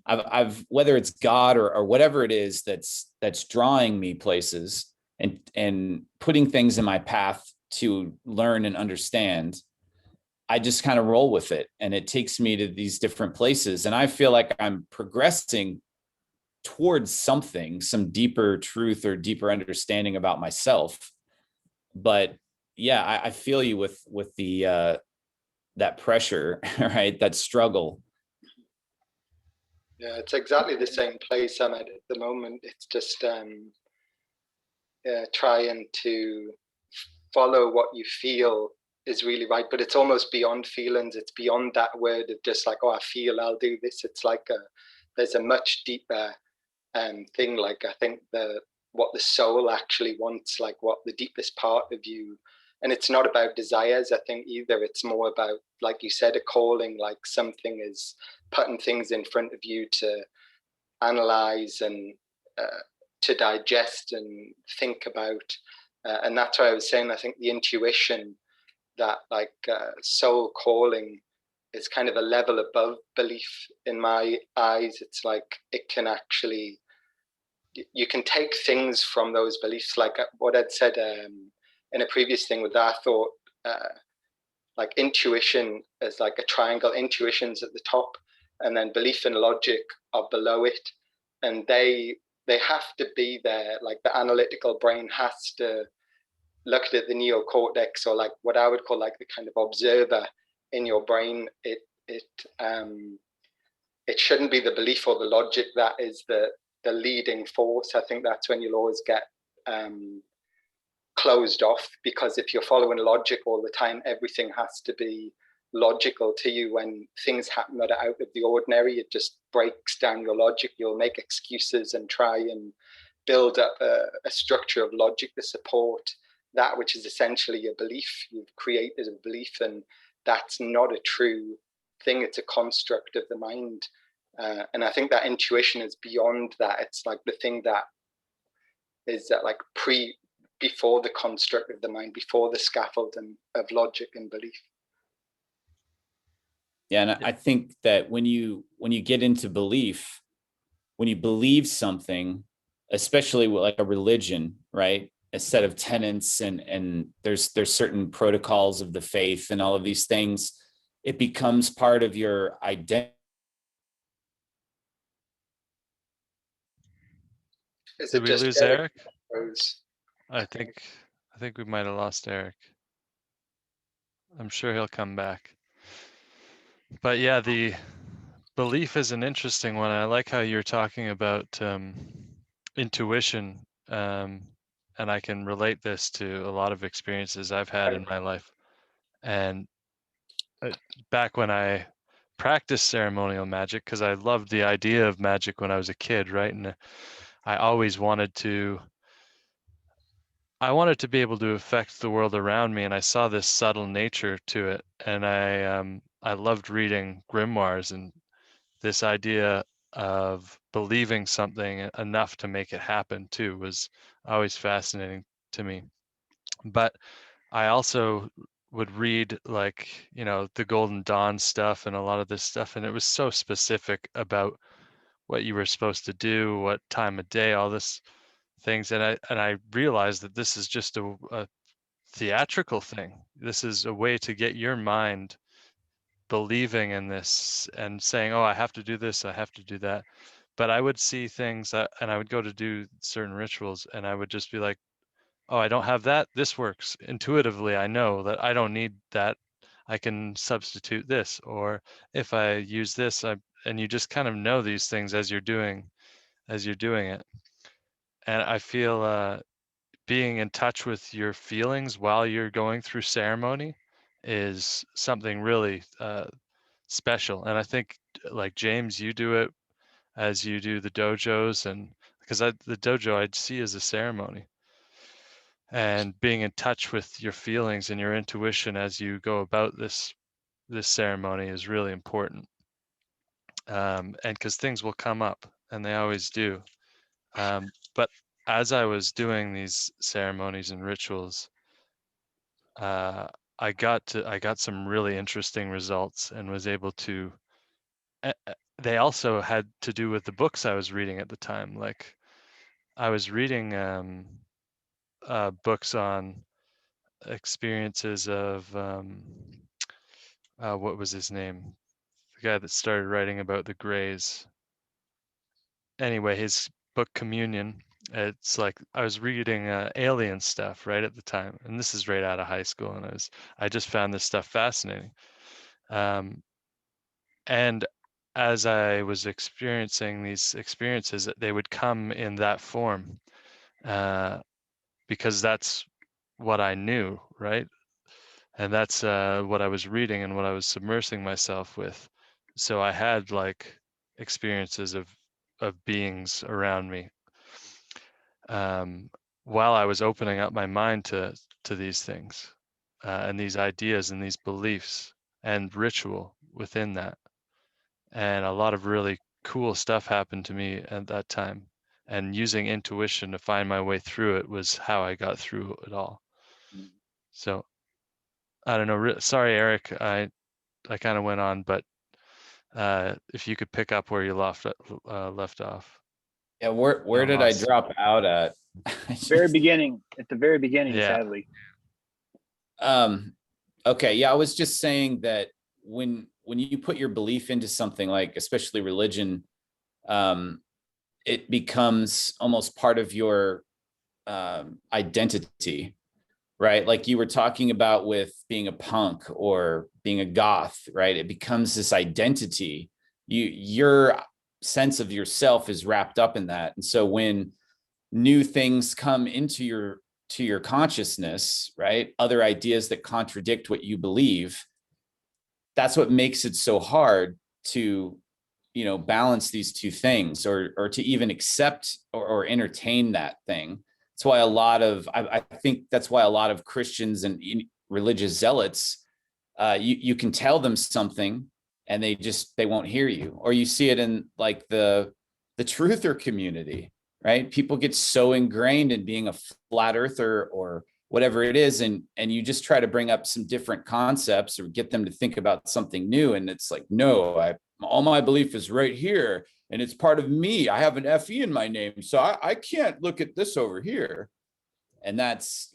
I've whether it's God or whatever it is that's drawing me places and putting things in my path to learn and understand, I just kind of roll with it, and it takes me to these different places, and I feel like I'm progressing towards something, some deeper truth or deeper understanding about myself. But yeah, I feel you with the that pressure, right? That struggle. Yeah, it's exactly the same place I'm at the moment. It's just trying to follow what you feel is really right, but it's almost beyond feelings. It's beyond that word of just like, oh, I feel I'll do this. It's like there's a much deeper thing. Like, I think what the soul actually wants, like what the deepest part of you, and it's not about desires, I think, either. It's more about, like you said, a calling, like something is putting things in front of you to analyze and to digest and think about. And that's why I was saying, I think the intuition, that like soul calling, is kind of a level above belief in my eyes. It's like it can actually, you can take things from those beliefs, like what I'd said in a previous thing with that. I thought like intuition is like a triangle. Intuition's at the top, and then belief and logic are below it, and they have to be there. Like the analytical brain has to look at the neocortex, or like what I would call like the kind of observer in your brain. It shouldn't be the belief or the logic that is the leading force. I think that's when you'll always get closed off, because if you're following logic all the time, everything has to be logical to you. When things happen that are out of the ordinary, it just breaks down your logic. You'll make excuses and try and build up a structure of logic to support that which is essentially a belief. You've created a belief, and that's not a true thing. It's a construct of the mind. And I think that intuition is beyond that. It's like the thing that is that like before the construct of the mind, before the scaffolding of logic and belief. Yeah, and I think that when you get into belief, when you believe something, especially like a religion, right? A set of tenets, and there's certain protocols of the faith and all of these things, it becomes part of your identity. Did we lose Eric? I think we might have lost Eric. I'm sure he'll come back. But yeah, the belief is an interesting one. I like how you're talking about intuition, and I can relate this to a lot of experiences I've had in my life. And back when I practiced ceremonial magic, because I loved the idea of magic when I was a kid, right? And I always wanted to be able to affect the world around me, and I saw this subtle nature to it. And I loved reading grimoires, and this idea of believing something enough to make it happen too was always fascinating to me. But I also would read, like, the Golden Dawn stuff and a lot of this stuff, and it was so specific about what you were supposed to do, what time of day, all this things. And I realized that this is just a theatrical thing. This is a way to get your mind believing in this and saying, oh, I have to do this, I have to do that. But I would see things and I would go to do certain rituals, and I would just be like, oh, I don't have that, this works. Intuitively, I know that I don't need that. I can substitute this, or if I use this, and you just kind of know these things as you're doing it. And I feel being in touch with your feelings while you're going through ceremony is something really special. And I think, like James, you do it as you do the dojos, and because the dojo I'd see as a ceremony. and being in touch with your feelings and your intuition as you go about this ceremony is really important. And because things will come up, and they always do. But as I was doing these ceremonies and rituals, I got some really interesting results and was able to. They also had to do with the books I was reading at the time. Like I was reading books on experiences of what was his name? The guy that started writing about the Greys. Anyway, his book Communion. It's like I was reading alien stuff right at the time, and this is right out of high school, and I just found this stuff fascinating. And as I was experiencing these experiences, they would come in that form, because that's what I knew, right? And that's what I was reading and what I was submersing myself with. So I had like experiences of beings around me, while I was opening up my mind to these things, and these ideas and these beliefs and ritual within that. And a lot of really cool stuff happened to me at that time. And using intuition to find my way through it was how I got through it all. So I don't know. Sorry, Eric. I kind of went on, but if you could pick up where you left off. Yeah, where I'm did I lost. drop out at? Very beginning, at the very beginning, Yeah. sadly. Okay, yeah, I was just saying that when you put your belief into something, like especially religion, it becomes almost part of your identity, right? Like you were talking about with being a punk or being a goth, right? It becomes this identity. Your sense of yourself is wrapped up in that. And so when new things come into your consciousness, right? Other ideas that contradict what you believe, that's what makes it so hard to, balance these two things, or to even accept or entertain that thing. That's why I think that's why a lot of Christians and religious zealots, you can tell them something and they won't hear you. Or you see it in like the truther community, right? People get so ingrained in being a flat earther or whatever it is, and you just try to bring up some different concepts or get them to think about something new, and it's like, no, all my belief is right here and it's part of me. I have an FE in my name, so I can't look at this over here. And that's,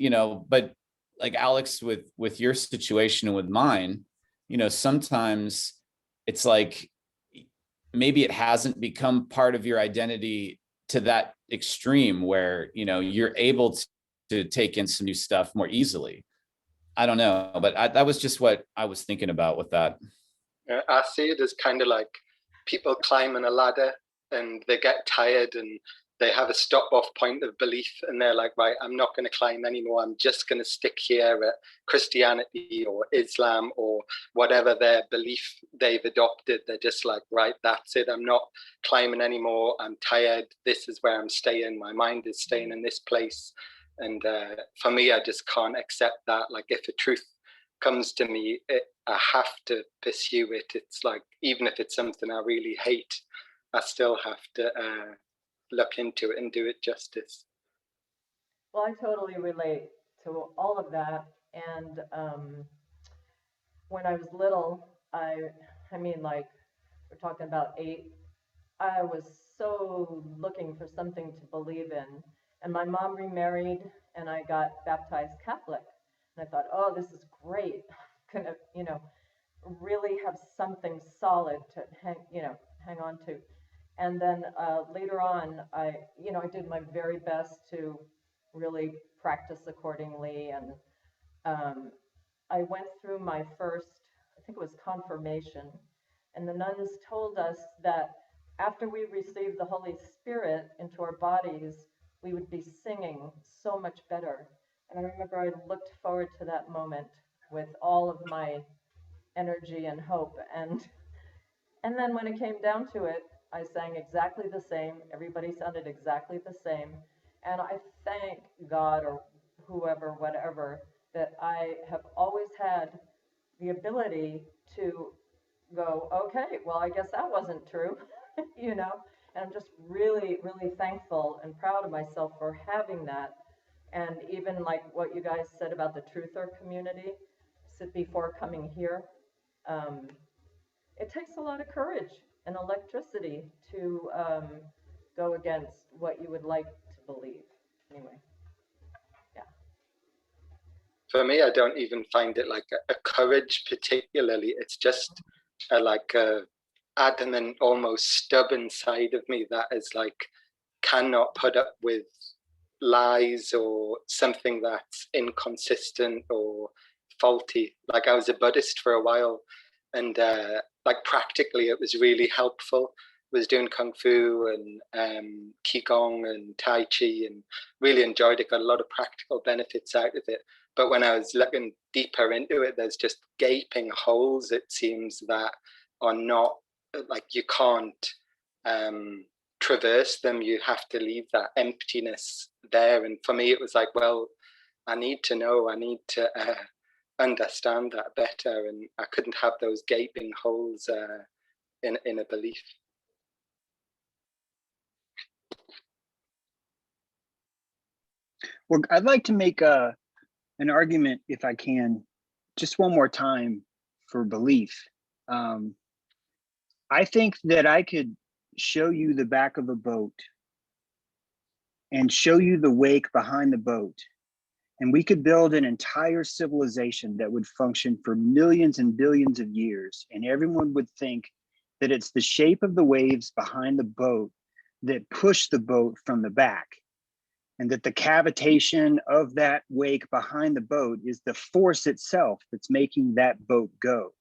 but like Alex, with your situation and with mine, sometimes it's like maybe it hasn't become part of your identity to that extreme where, you're able to take in some new stuff more easily. I don't know, but that was just what I was thinking about with that. I see it as kind of like people climbing a ladder and they get tired and they have a stop-off point of belief and they're like, right, I'm not going to climb anymore. I'm just going to stick here at Christianity or Islam or whatever their belief they've adopted. They're just like, right, that's it. I'm not climbing anymore. I'm tired. This is where I'm staying. My mind is staying in this place. And for me, I just can't accept that. Like if a truth comes to me, I have to pursue it. It's like, even if it's something I really hate, I still have to look into it and do it justice. Well, I totally relate to all of that. And when I was little, I mean, like, we're talking about 8, I was so looking for something to believe in. And my mom remarried and I got baptized Catholic. And I thought, oh, this is great. I'm gonna, really have something solid to hang on to. And then later on, I did my very best to really practice accordingly. And I went through my first, I think it was confirmation, and the nuns told us that after we received the Holy Spirit into our bodies, we would be singing so much better. And I remember I looked forward to that moment with all of my energy and hope. And then when it came down to it, I sang exactly the same. Everybody sounded exactly the same. And I thank God, or whoever, whatever, that I have always had the ability to go, okay, well, I guess that wasn't true, you know? And I'm just really, really thankful and proud of myself for having that. And even like what you guys said about the truther community before coming here, it takes a lot of courage and electricity to go against what you would like to believe. Anyway, yeah. For me, I don't even find it like a courage particularly. It's just like a adamant, almost stubborn side of me that is like cannot put up with lies or something that's inconsistent or faulty. Like I was a Buddhist for a while, and like practically it was really helpful. I was doing kung fu and qigong and tai chi, and really enjoyed it. Got a lot of practical benefits out of it. But when I was looking deeper into it, there's just gaping holes, it seems, that are not like you can't traverse them. You have to leave that emptiness there. And for me, it was like, well, I need to know, I need to understand that better. And I couldn't have those gaping holes in a belief. Well, I'd like to make an argument, if I can, just one more time for belief. I think that I could show you the back of a boat and show you the wake behind the boat. And we could build an entire civilization that would function for millions and billions of years. And everyone would think that it's the shape of the waves behind the boat that push the boat from the back. And that the cavitation of that wake behind the boat is the force itself that's making that boat go.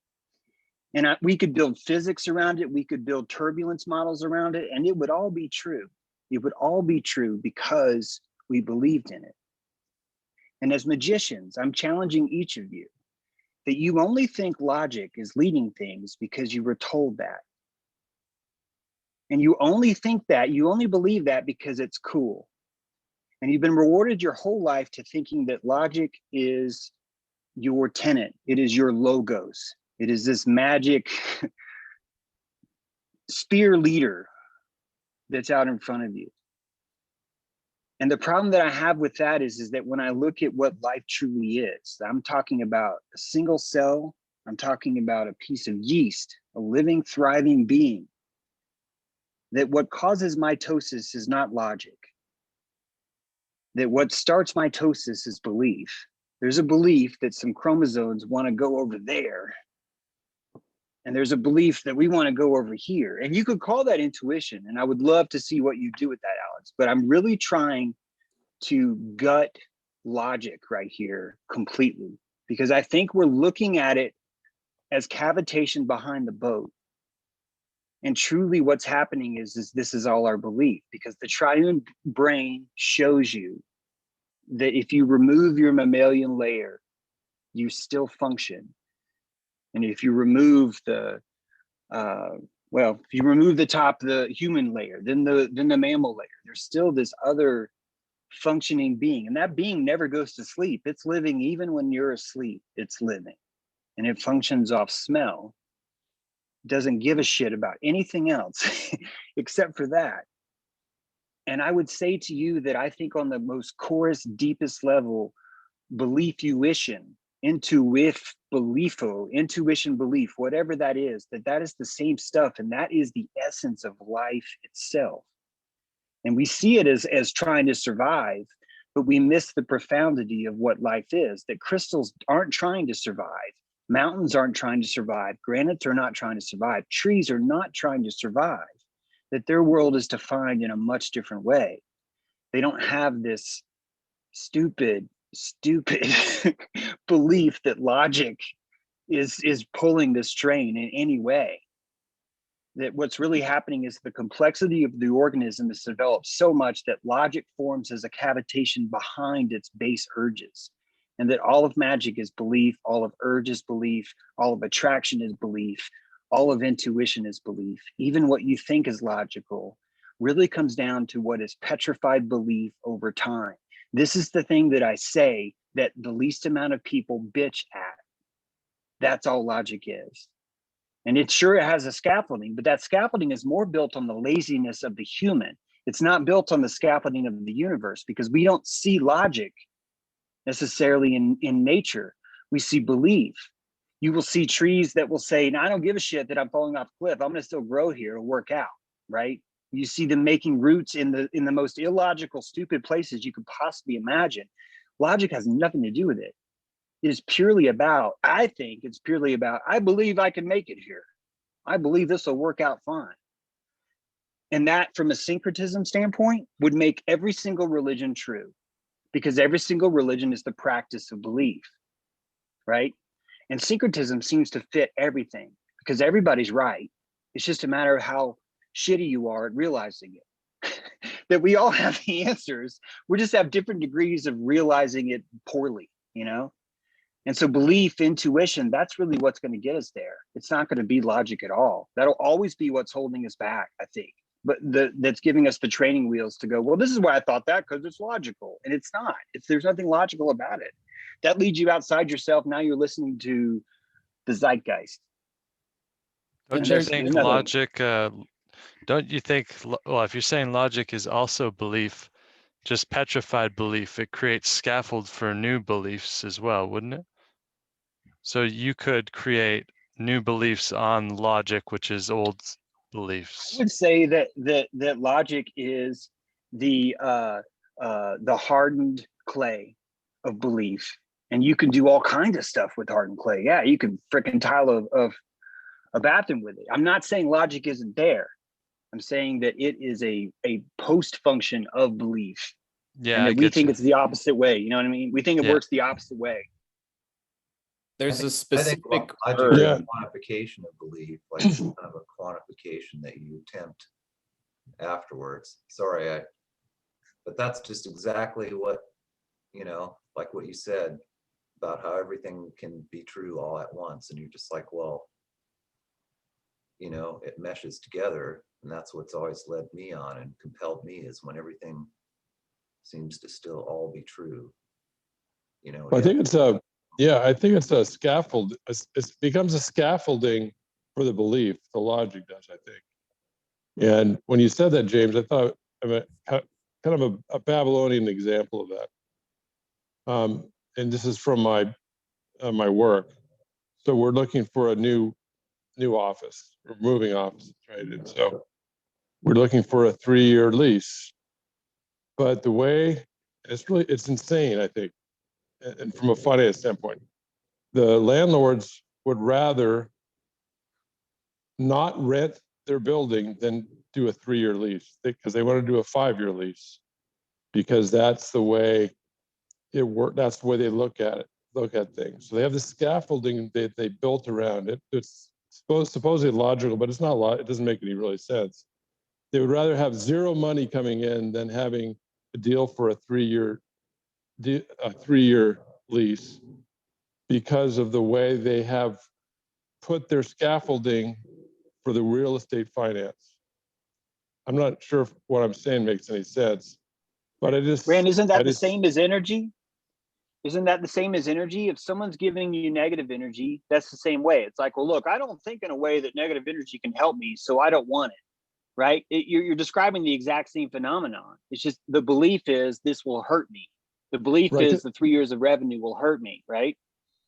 And we could build physics around it. We could build turbulence models around it, and it would all be true. It would all be true because we believed in it. And as magicians, I'm challenging each of you that you only think logic is leading things because you were told that. And you only think that, you only believe that because it's cool. And you've been rewarded your whole life to thinking that logic is your tenet. It is your logos. It is this magic spear leader that's out in front of you. And the problem that I have with that is that when I look at what life truly is, I'm talking about a single cell, I'm talking about a piece of yeast, a living, thriving being, that what causes mitosis is not logic. That what starts mitosis is belief. There's a belief that some chromosomes want to go over there. And there's a belief that we want to go over here. And you could call that intuition. And I would love to see what you do with that, Alex. But I'm really trying to gut logic right here completely. Because I think we're looking at it as cavitation behind the boat. And truly what's happening is this is all our belief. Because the triune brain shows you that if you remove your mammalian layer, you still function. And if you remove the, if you remove the top, the human layer, then the mammal layer, there's still this other functioning being. And that being never goes to sleep. It's living even when you're asleep, it's living. And it functions off smell. Doesn't give a shit about anything else except for that. And I would say to you that I think on the most chorus, deepest level, intuition, belief, whatever that is the same stuff. And that is the essence of life itself. And we see it as trying to survive, but we miss the profundity of what life is, that crystals aren't trying to survive. Mountains aren't trying to survive. Granites are not trying to survive. Trees are not trying to survive, that their world is defined in a much different way. They don't have this stupid belief that logic is pulling this train in any way. That what's really happening is the complexity of the organism is developed so much that logic forms as a cavitation behind its base urges. And that all of magic is belief, all of urge is belief, all of attraction is belief, all of intuition is belief. Even what you think is logical really comes down to what is petrified belief over time. This is the thing that I say that the least amount of people bitch at. That's all logic is. And it has a scaffolding, but that scaffolding is more built on the laziness of the human. It's not built on the scaffolding of the universe, because we don't see logic necessarily in nature. We see belief. You will see trees that will say, "No, I don't give a shit that I'm falling off a cliff. I'm going to still grow here and work out," right? You see them making roots in the most illogical, stupid places you could possibly imagine. Logic has nothing to do with it. It is purely about, I think it's purely about, I believe I can make it here. I believe this will work out fine. And that, from a syncretism standpoint, would make every single religion true, because every single religion is the practice of belief, right? And syncretism seems to fit everything, because everybody's right. It's just a matter of how shitty you are at realizing it. That we all have the answers. We just have different degrees of realizing it poorly, you know? And so belief, intuition, that's really what's going to get us there. It's not going to be logic at all. That'll always be what's holding us back, I think. But that's giving us the training wheels to go, well, this is why I thought that, because it's logical. And it's not. There's nothing logical about it. That leads you outside yourself. Now you're listening to the zeitgeist. Don't you think logic, don't you think, well, if you're saying logic is also belief, just petrified belief, it creates scaffold for new beliefs as well, wouldn't it? So you could create new beliefs on logic, which is old beliefs. I would say that logic is the hardened clay of belief, and you can do all kinds of stuff with hardened clay. Yeah, you can freaking tile a bathroom with it. I'm not saying logic isn't there. I'm saying that it is a post function of belief. Yeah, and that we think it's the opposite way. You know what I mean? We think it works the opposite way. There's a specific logic is a quantification of belief, like kind of a quantification that you attempt afterwards. Sorry, but that's just exactly what, you know, like what you said about how everything can be true all at once, and you're just like, well, you know, it meshes together, and that's what's always led me on and compelled me, is when everything seems to still all be true. You know, I think it's a scaffold. It becomes a scaffolding for the belief. The logic does, I think. And when you said that, James, I thought kind of a Babylonian example of that. And this is from my work. So we're looking for a new office. We're moving offices, right? And so we're looking for a 3-year lease. But the way it's insane, I think. And from a finance standpoint, the landlords would rather not rent their building than do a 3-year lease, because they want to do a 5-year lease, because that's the way it works. That's the way they look at things. So they have the scaffolding that they built around it. It's supposedly logical, but it's not. It doesn't make any really sense. They would rather have zero money coming in than having a deal for a 3-year lease, because of the way they have put their scaffolding for the real estate finance. I'm not sure if what I'm saying makes any sense, but Rand, isn't that the same as energy? Isn't that the same as energy? If someone's giving you negative energy, that's the same way. It's like, well, look, I don't think in a way that negative energy can help me, so I don't want it, right? You're describing the exact same phenomenon. It's just the belief is this will hurt me. The belief is the 3 years of revenue will hurt me, right?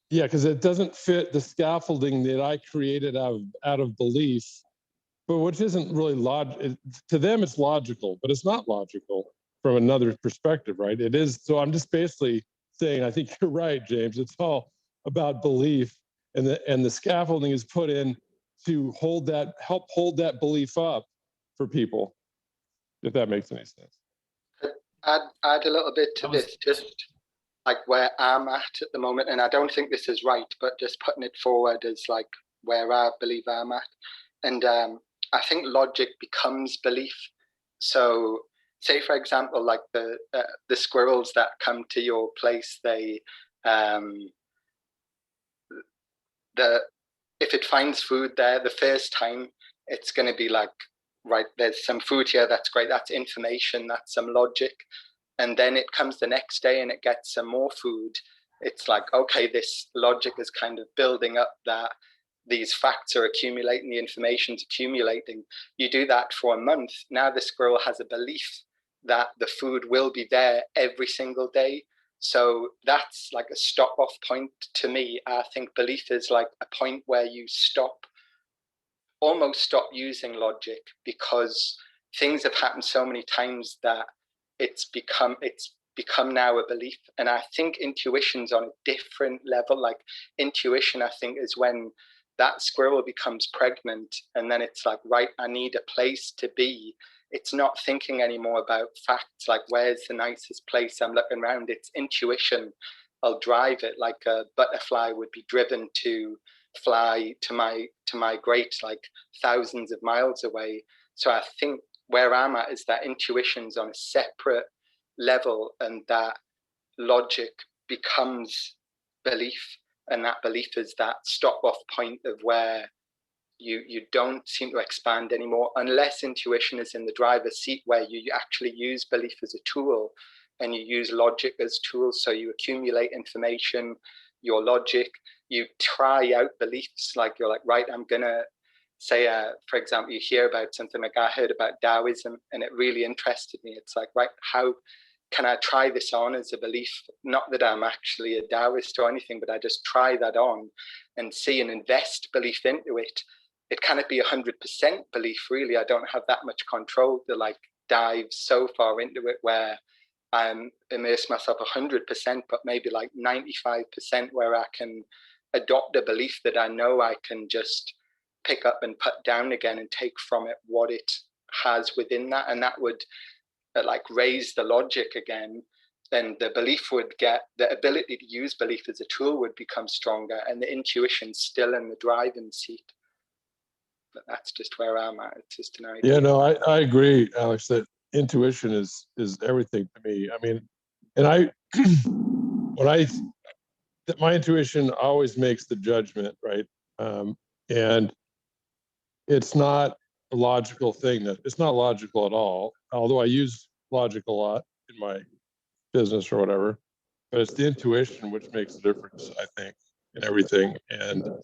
Yeah, because it doesn't fit the scaffolding that I created out of belief, but which isn't really logical. To them, it's logical, but it's not logical from another perspective, right? It is. So I'm just basically saying, I think you're right, James. It's all about belief, and the scaffolding is put in to help hold that belief up for people, if that makes any sense. Add a little bit to this, just like where I'm at the moment, and I don't think this is right, but just putting it forward as like where I believe I'm at. And I think logic becomes belief. So say, for example, like the squirrels that come to your place, if it finds food there the first time, it's going to be like, right, there's some food here, that's great, that's information, that's some logic. and then it comes the next day and it gets some more food, it's like, okay, this logic is kind of building up, that these facts are accumulating, the information's accumulating. You do that for a month. Now the squirrel has a belief that the food will be there every single day. So that's like a stop off point to me. I think belief is like a point where you almost stop using logic, because things have happened so many times that it's become now a belief. And I think intuition's on a different level. Like intuition, I think, is when that squirrel becomes pregnant, and then it's like, right, I need a place to be. It's not thinking anymore about facts, like where's the nicest place, I'm looking around. It's intuition. I'll drive it, like a butterfly would be driven to fly, to migrate like thousands of miles away. So I think where I'm at is that intuition's on a separate level, and that logic becomes belief, and that belief is that stop off point of where you don't seem to expand anymore, unless intuition is in the driver's seat, where you actually use belief as a tool and you use logic as tools. So you accumulate information, your logic, you try out beliefs, like you're like, right, I'm gonna say, for example, you hear about something like, I heard about Taoism and it really interested me. It's like, right, how can I try this on as a belief? Not that I'm actually a Taoist or anything, but I just try that on and see and invest belief into it. It cannot be 100% belief, really. I don't have that much control to like dive so far into it where I'm immerse myself 100%, but maybe like 95%, where I can adopt a belief that I know I can just pick up and put down again and take from it what it has within that. And that would like raise the logic again. Then the belief would get, the ability to use belief as a tool would become stronger, and the intuition still in the driving seat. But that's just where I'm at. It's just an idea. Yeah, no, I agree, Alex, that intuition is everything to me. I mean, and my intuition always makes the judgment, right? And it's not a logical thing. It's not logical at all, although I use logic a lot in my business or whatever. But it's the intuition which makes the difference, I think, in everything. And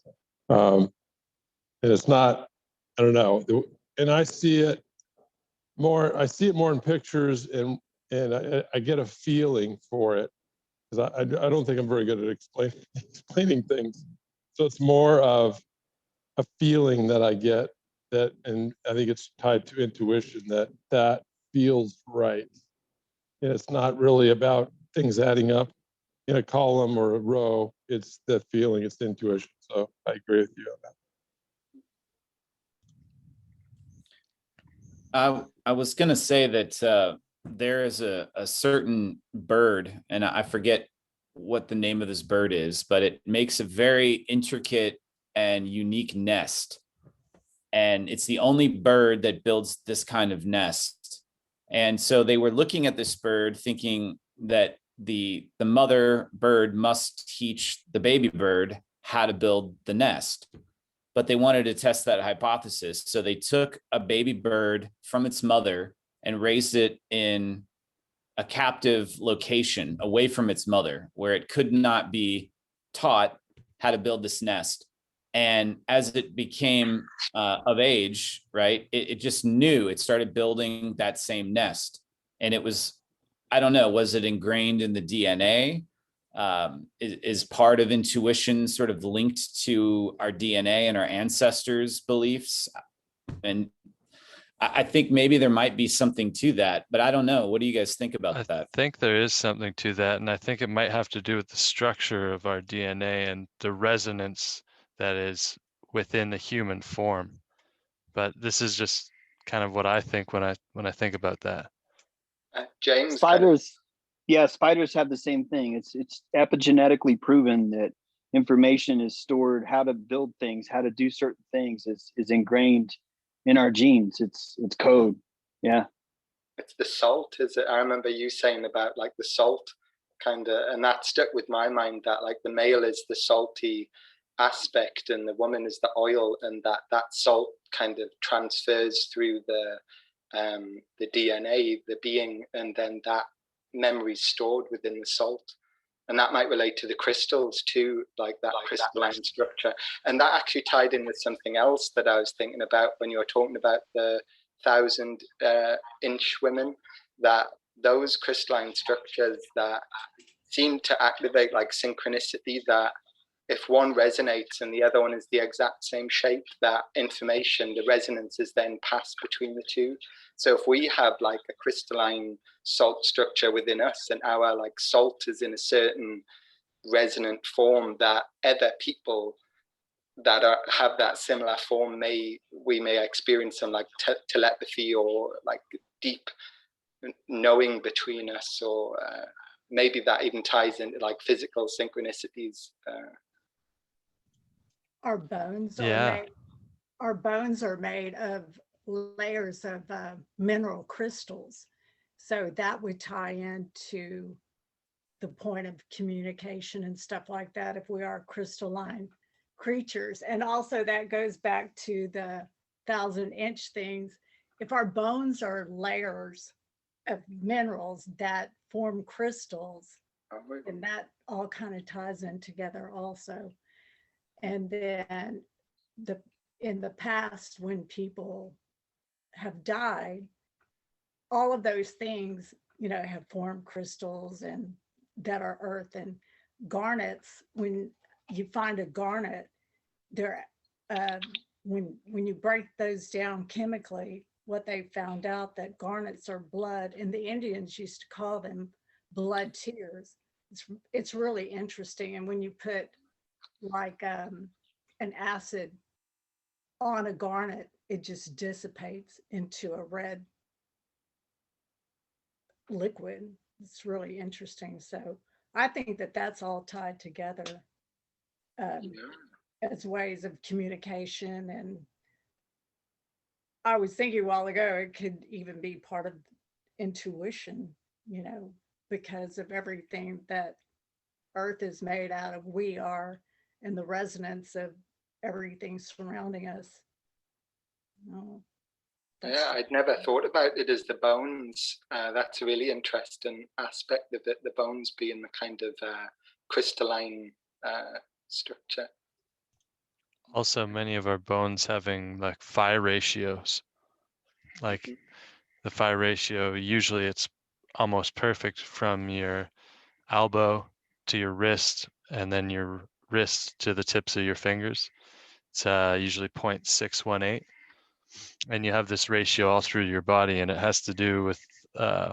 it's not, I don't know, and I see it more in pictures, and I get a feeling for it, because I don't think I'm very good at explaining things. So it's more of a feeling that I get, that, and I think it's tied to intuition, that feels right. And it's not really about things adding up in a column or a row. It's that feeling, it's the intuition. So I agree with you on that. I was going to say that there is a certain bird, and I forget what the name of this bird is, but it makes a very intricate and unique nest. And it's the only bird that builds this kind of nest. And so they were looking at this bird thinking that the mother bird must teach the baby bird how to build the nest. But they wanted to test that hypothesis. So they took a baby bird from its mother and raised it in a captive location away from its mother, where it could not be taught how to build this nest. And as it became of age, right, it just knew, it started building that same nest. And it was, I don't know, was it ingrained in the DNA? Is part of intuition sort of linked to our DNA and our ancestors' beliefs? And I think maybe there might be something to that, but I don't know. What do you guys think about that? I think there is something to that, and I think it might have to do with the structure of our DNA and the resonance that is within the human form. But this is just kind of what I think when I think about that. James, Spiders, yeah, spiders have the same thing. It's epigenetically proven that information is stored. How to build things, how to do certain things is ingrained in our genes. It's code. Yeah. It's the salt, is it? I remember you saying about like the salt kind of, and that stuck with my mind, that like the male is the salty aspect and the woman is the oil, and that salt kind of transfers through the DNA, the being, and then that memories stored within the salt. And that might relate to the crystals too, like that crystalline structure. And that actually tied in with something else that I was thinking about when you were talking about the 1,000-inch women, that those crystalline structures that seem to activate like synchronicity, that if one resonates and the other one is the exact same shape, that information, the resonance is then passed between the two. So if we have like a crystalline salt structure within us and our like salt is in a certain resonant form, that other people that have that similar form we may experience some like telepathy or like deep knowing between us, or maybe that even ties into like physical synchronicities. Our bones Yeah. are made of layers of mineral crystals. So that would tie into the point of communication and stuff like that if we are crystalline creatures. And also that goes back to the 1,000-inch things. If our bones are layers of minerals that form crystals, and that all kind of ties in together also. And then in the past, when people have died, all of those things, you know, have formed crystals and that are earth. And garnets, when you find a garnet, they're when you break those down chemically, what they found out that garnets are blood, and the Indians used to call them blood tears. It's really interesting. And when you put like an acid on a garnet, it just dissipates into a red liquid. It's really interesting. So I think that that's all tied together as ways of communication. And I was thinking a while ago, it could even be part of intuition, you know, because of everything that Earth is made out of, we are, and the resonance of everything surrounding us. Oh, yeah, I'd never thought about it as the bones. That's a really interesting aspect of it, the bones being the kind of crystalline structure. Also, many of our bones having like phi ratios. Like the phi ratio, usually it's almost perfect from your elbow to your wrist, and then your wrist to the tips of your fingers. It's usually 0.618. And you have this ratio all through your body, and it has to do with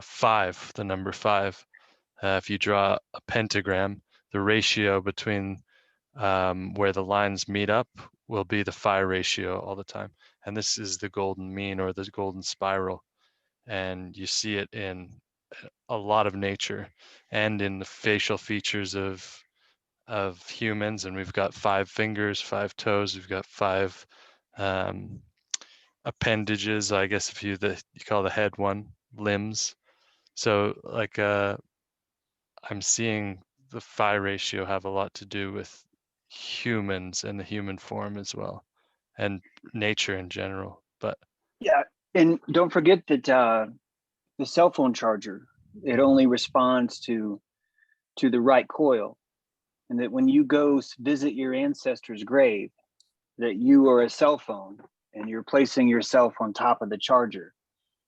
5, the number 5. If you draw a pentagram, the ratio between where the lines meet up will be the phi ratio all the time. And this is the golden mean, or the golden spiral. And you see it in a lot of nature and in the facial features of humans. And we've got 5 fingers, 5 toes, we've got 5 appendages, I guess, if you call the head one, limbs. So like I'm seeing the phi ratio have a lot to do with humans and the human form as well, and nature in general. But Yeah, and don't forget that the cell phone charger, it only responds to the right coil, and that when you go visit your ancestor's grave, that you are a cell phone and you're placing yourself on top of the charger,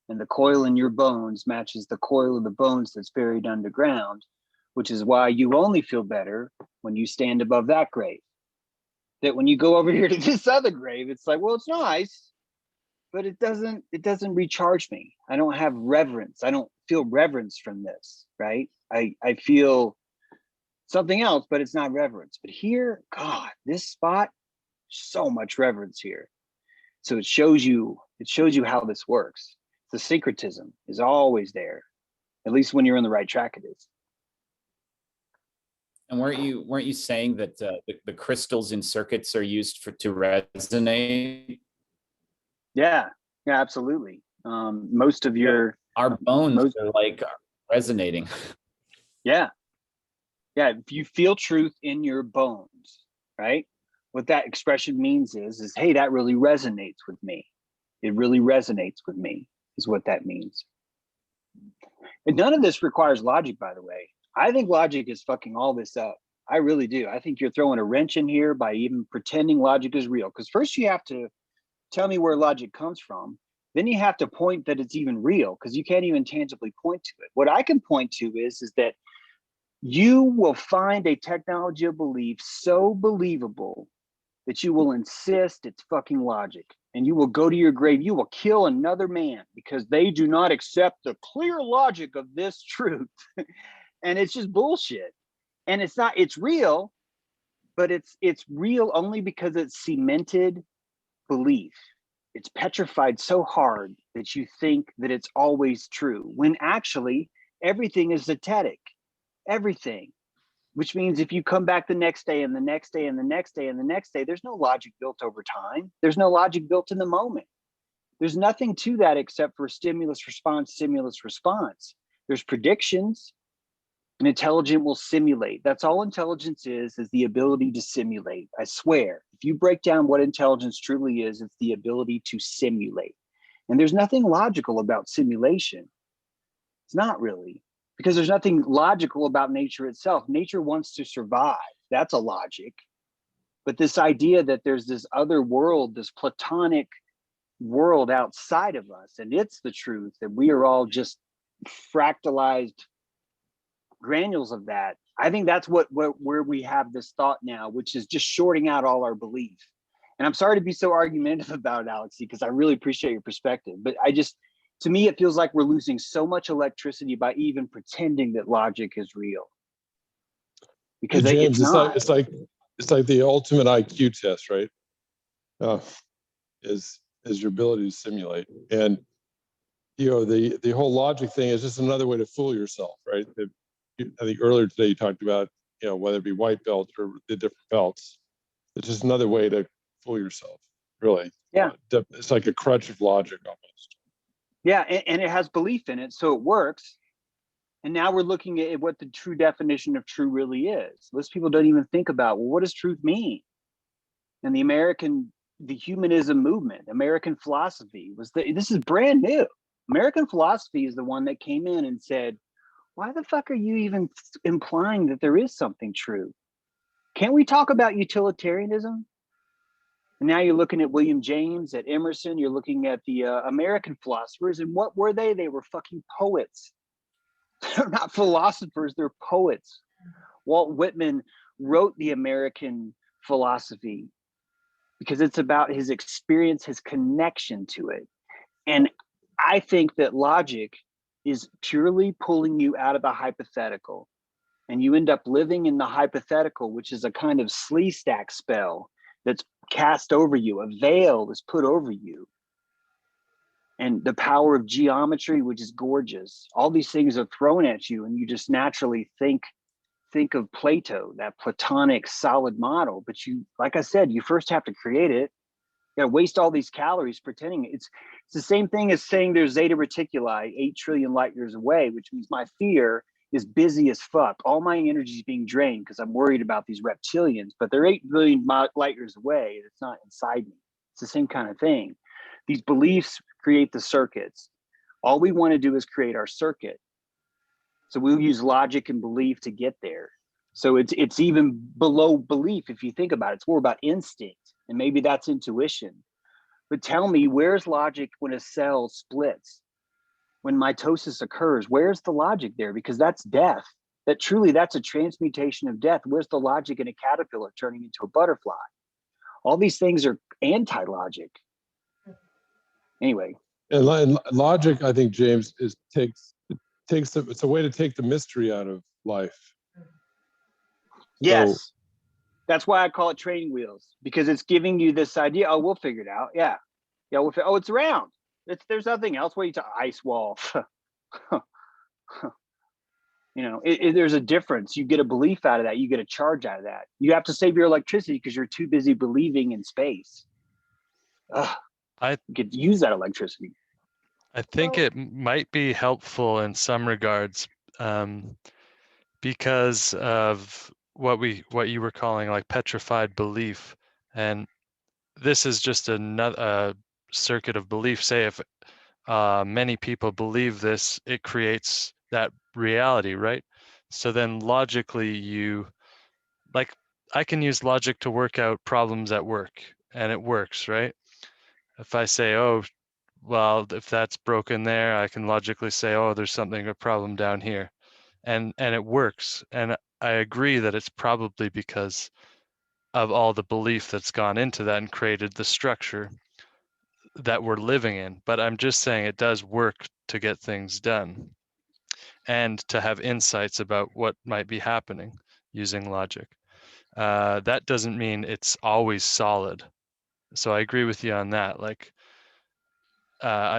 and the coil in your bones matches the coil of the bones that's buried underground, which is why you only feel better when you stand above that grave. That when you go over here to this other grave, it's like, well, it's nice, but it doesn't recharge me. I don't have reverence. I don't feel reverence from this, right? I feel something else, but it's not reverence. But here, God, this spot, so much reverence here. So it shows you how this works. The syncretism is always there, at least when you're on the right track. It is. And weren't you saying that the crystals in circuits are used to resonate? Yeah, absolutely. Most of our bones are like resonating. Yeah. If you feel truth in your bones, right? What that expression means is hey, that really resonates with me. It really resonates with me, is what that means. And none of this requires logic, by the way. I think logic is fucking all this up. I really do. I think you're throwing a wrench in here by even pretending logic is real. Because first you have to tell me where logic comes from. Then you have to point that it's even real, because you can't even tangibly point to it. What I can point to is that you will find a technology of belief so believable that you will insist it's fucking logic. And you will go to your grave. You will kill another man because they do not accept the clear logic of this truth. And it's just bullshit. And it's not, it's real, but it's real only because it's cemented belief. It's petrified so hard that you think that it's always true, when actually everything is zetetic, everything, which means if you come back the next day and the next day and the next day and the next day, there's no logic built over time. There's no logic built in the moment. There's nothing to that except for stimulus response. There's predictions. An intelligent will simulate. That's all intelligence is the ability to simulate. I swear, if you break down what intelligence truly is, it's the ability to simulate. And there's nothing logical about simulation. It's not really, because there's nothing logical about nature itself. Nature wants to survive. That's a logic. But this idea that there's this other world, this platonic world outside of us, and it's the truth, that we are all just fractalized granules of that. I think that's where we have this thought now, which is just shorting out all our belief. And I'm sorry to be so argumentative about it, Alexi, because I really appreciate your perspective. But to me, it feels like we're losing so much electricity by even pretending that logic is real. Because Hey, James, it's not. it's like the ultimate IQ test, right? Is your ability to simulate. And the whole logic thing is just another way to fool yourself, right? I think earlier today you talked about, whether it be white belt or the different belts. It's just another way to fool yourself, really. Yeah. It's like a crutch of logic almost. Yeah, and it has belief in it, so it works. And now we're looking at what the true definition of true really is. Most people don't even think about, well, what does truth mean? And the humanism movement, American philosophy this is brand new. American philosophy is the one that came in and said, why the fuck are you even implying that there is something true? Can't we talk about utilitarianism? And now you're looking at William James, at Emerson, you're looking at the American philosophers, and what were they? They were fucking poets. They're not philosophers, they're poets. Walt Whitman wrote the American philosophy because it's about his experience, his connection to it. And I think that logic is purely pulling you out of the hypothetical, and you end up living in the hypothetical, which is a kind of slee stack spell that's cast over you. A veil is put over you, and the power of geometry, which is gorgeous. All these things are thrown at you, and you just naturally think of Plato, that Platonic solid model. But you, like I said, you first have to create it. You gotta waste all these calories pretending it's the same thing as saying there's zeta reticuli 8 trillion light years away, which means my fear is busy as fuck. All my energy is being drained because I'm worried about these reptilians, but they're 8 billion light years away and it's not inside me. It's the same kind of thing. These beliefs create the circuits. All we want to do is create our circuit. So we'll use logic and belief to get there. So it's even below belief if you think about it. It's more about instinct. And maybe that's intuition. But tell me, where's logic when a cell splits? When mitosis occurs, where's the logic there? Because that's death. That's a transmutation of death. Where's the logic in a caterpillar turning into a butterfly? All these things are anti-logic. Anyway. And logic, I think, James, it's a way to take the mystery out of life. Yes. So, that's why I call it training wheels, because it's giving you this idea. Oh, we'll figure it out. Yeah. Oh, it's round. There's nothing else. What are you talking? Ice wall. There's a difference. You get a belief out of that. You get a charge out of that. You have to save your electricity because you're too busy believing in space. You could use that electricity. I think it might be helpful in some regards, because of what you were calling like petrified belief. And this is just another circuit of belief. Say if many people believe this, it creates that reality, right? So then logically you, like, I can use logic to work out problems at work, and it works, right? If I say, oh, well, if that's broken there, I can logically say, oh, there's a problem down here. And it works. And I agree that it's probably because of all the belief that's gone into that and created the structure that we're living in. But I'm just saying it does work to get things done and to have insights about what might be happening using logic. That doesn't mean it's always solid. So I agree with you on that. Like,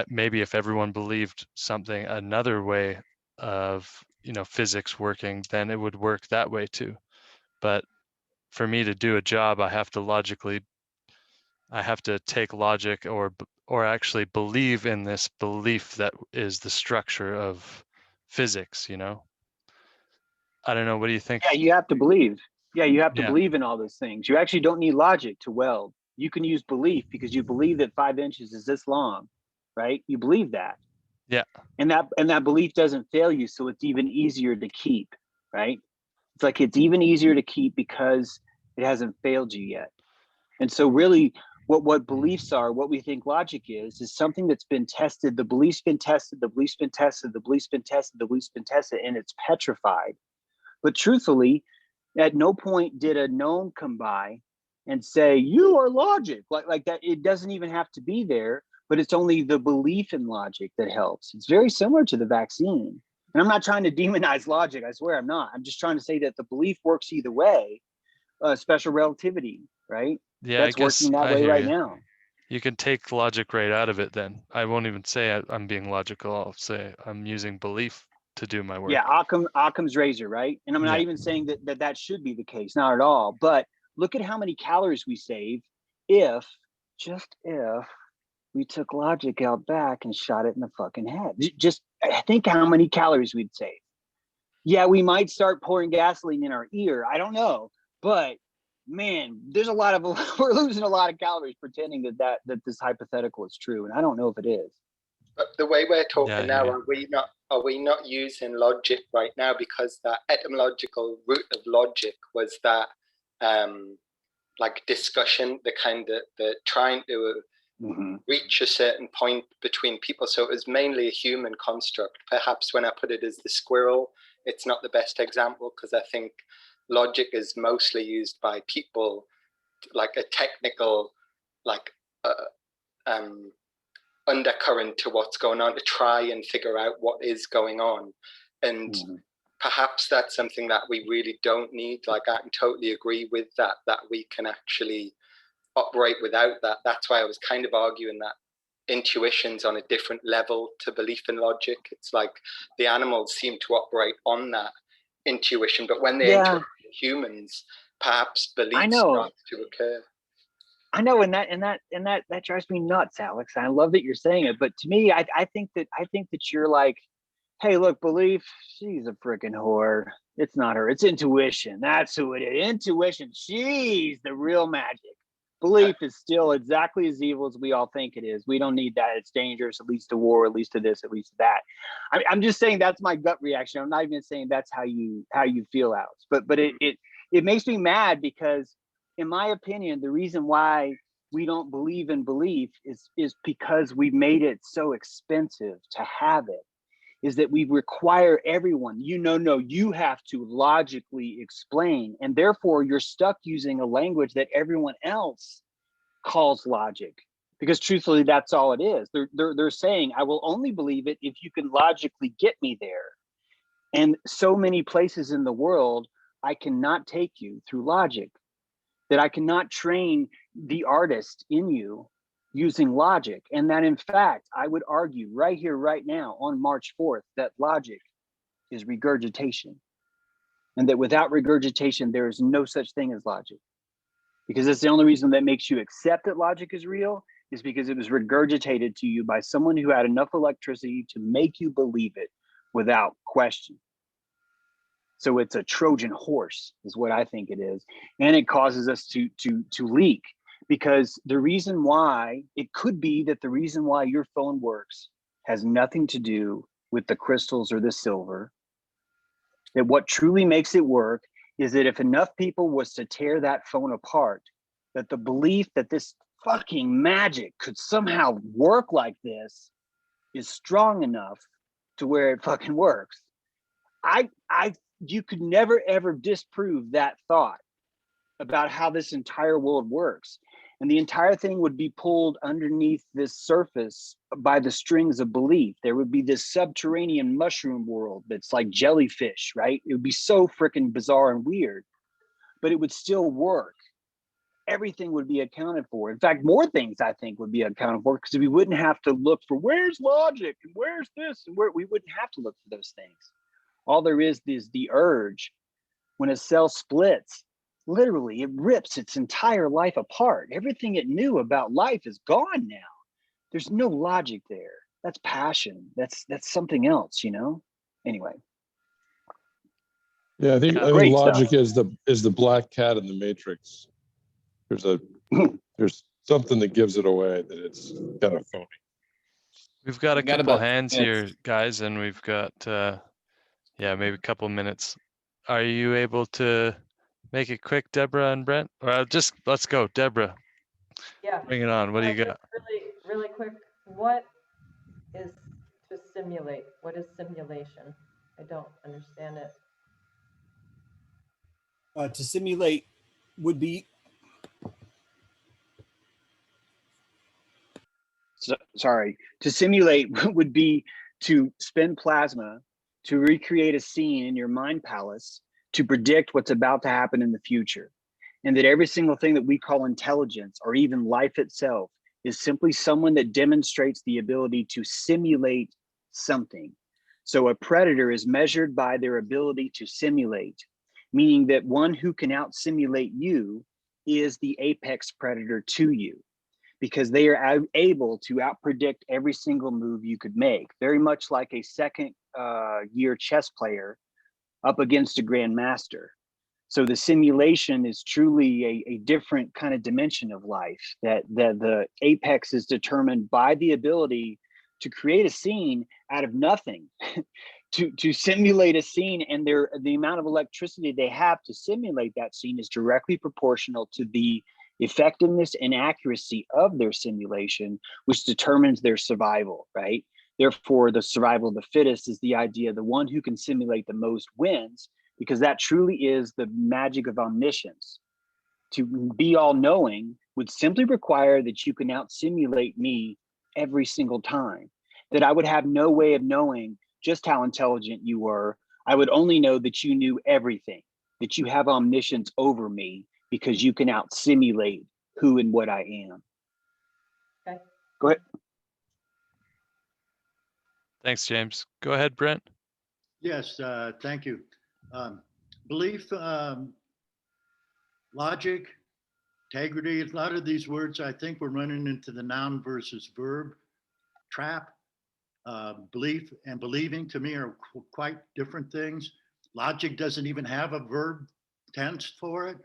maybe if everyone believed something another way of, you know, physics working, then it would work that way too. But for me to do a job, I have to take logic or actually believe in this belief that is the structure of physics, you know? I don't know. What do you think? Yeah, you have to believe. Yeah, you have to Yeah. believe in all those things. You actually don't need logic to weld. You can use belief because you believe that 5 inches is this long, right? You believe that. Yeah. And that belief doesn't fail you, so it's even easier to keep, right? It's like it's even easier to keep because it hasn't failed you yet. And so really what beliefs are, what we think logic is something that's been tested. The belief's been tested, the belief's been tested, the belief's been tested, the belief's been tested, and it's petrified. But truthfully, at no point did a gnome come by and say, you are logic. Like that, it doesn't even have to be there, but it's only the belief in logic that helps. It's very similar to the vaccine. And I'm not trying to demonize logic, I swear I'm not. I'm just trying to say that the belief works either way. Special relativity, right? Yeah, That's I guess working that I way hear right you. now. You can take logic right out of it then. I won't even say I'm being logical. I'll say I'm using belief to do my work. Yeah, Occam's razor, right? And I'm not Yeah. even saying that should be the case, not at all. But look at how many calories we save if we took logic out back and shot it in the fucking head. Just think how many calories we'd save. Yeah, we might start pouring gasoline in our ear. I don't know, but man, there's a lot of we're losing a lot of calories pretending that this hypothetical is true, and I don't know if it is. But the way we're talking Yeah, I now, hear you. are we not using logic right now because that etymological root of logic was that like discussion, the kind of the trying to reach a certain point between people. So it was mainly a human construct. Perhaps when I put it as the squirrel, it's not the best example because I think logic is mostly used by people, like a technical, like undercurrent to what's going on to try and figure out what is going on. And perhaps that's something that we really don't need. Like I can totally agree with that we can actually operate without that. That's why I was kind of arguing that intuition's on a different level to belief in logic. It's like the animals seem to operate on that intuition, but when they interact with humans, perhaps belief starts to occur. I know, and that drives me nuts, Alex. I love that you're saying it, but to me, I think that you're like, hey, look, belief, she's a freaking whore. It's not her. It's intuition. That's who it is. Intuition. She's the real magic. Belief is still exactly as evil as we all think it is. We don't need that. It's dangerous. It leads to war. It leads to this. It leads to that. I'm just saying that's my gut reaction. I'm not even saying that's how you feel, Alex. But it makes me mad because, in my opinion, the reason why we don't believe in belief is because we've made it so expensive to have it. Is that we require everyone, you have to logically explain, and therefore you're stuck using a language that everyone else calls logic, because truthfully, that's all it is. They're saying, I will only believe it if you can logically get me there. And so many places in the world, I cannot take you through logic, that I cannot train the artist in you using logic. And that in fact, I would argue right here, right now on March 4th, that logic is regurgitation. And that without regurgitation, there is no such thing as logic. Because that's the only reason that makes you accept that logic is real, is because it was regurgitated to you by someone who had enough electricity to make you believe it without question. So it's a Trojan horse is what I think it is. And it causes us to leak, because the reason why, it could be that the reason why your phone works has nothing to do with the crystals or the silver. That what truly makes it work is that if enough people was to tear that phone apart, that the belief that this fucking magic could somehow work like this is strong enough to where it fucking works. You could never ever disprove that thought about how this entire world works. And the entire thing would be pulled underneath this surface by the strings of belief. There would be this subterranean mushroom world that's like jellyfish, right? It would be so freaking bizarre and weird, but it would still work. Everything would be accounted for. In fact, more things I think would be accounted for, because we wouldn't have to look for where's logic and where's this and where. We wouldn't have to look for those things. All there is the urge. When a cell splits, literally it rips its entire life apart. Everything it knew about life is gone now. There's no logic there. That's passion. That's something else, you know? Anyway. Yeah, I think Great logic stuff. is the black cat in the Matrix. There's something that gives it away, that it's kind of phony. We've got a We got couple about hands 10 minutes. here, guys, and we've got maybe a couple minutes. Are you able to make it quick, Deborah and Brent? Or let's go, Deborah. Yeah. Bring it on. What do you got? Really quick. What is to simulate? What is simulation? I don't understand it. To simulate would be to simulate would be to spin plasma to recreate a scene in your mind palace to predict what's about to happen in the future. And that every single thing that we call intelligence or even life itself is simply someone that demonstrates the ability to simulate something. So a predator is measured by their ability to simulate, meaning that one who can out simulate you is the apex predator to you, because they are able to out predict every single move you could make, very much like a second year chess player up against a grandmaster. So the simulation is truly a different kind of dimension of life, that the apex is determined by the ability to create a scene out of nothing, to simulate a scene, and the amount of electricity they have to simulate that scene is directly proportional to the effectiveness and accuracy of their simulation, which determines their survival, right? Therefore, the survival of the fittest is the idea the one who can simulate the most wins, because that truly is the magic of omniscience. To be all-knowing would simply require that you can out-simulate me every single time, that I would have no way of knowing just how intelligent you were. I would only know that you knew everything, that you have omniscience over me because you can out-simulate who and what I am. Okay. Go ahead. Thanks, James. Go ahead, Brent. Yes, thank you. Belief, logic, integrity, a lot of these words, I think we're running into the noun versus verb trap. Belief and believing to me are quite different things. Logic doesn't even have a verb tense for it.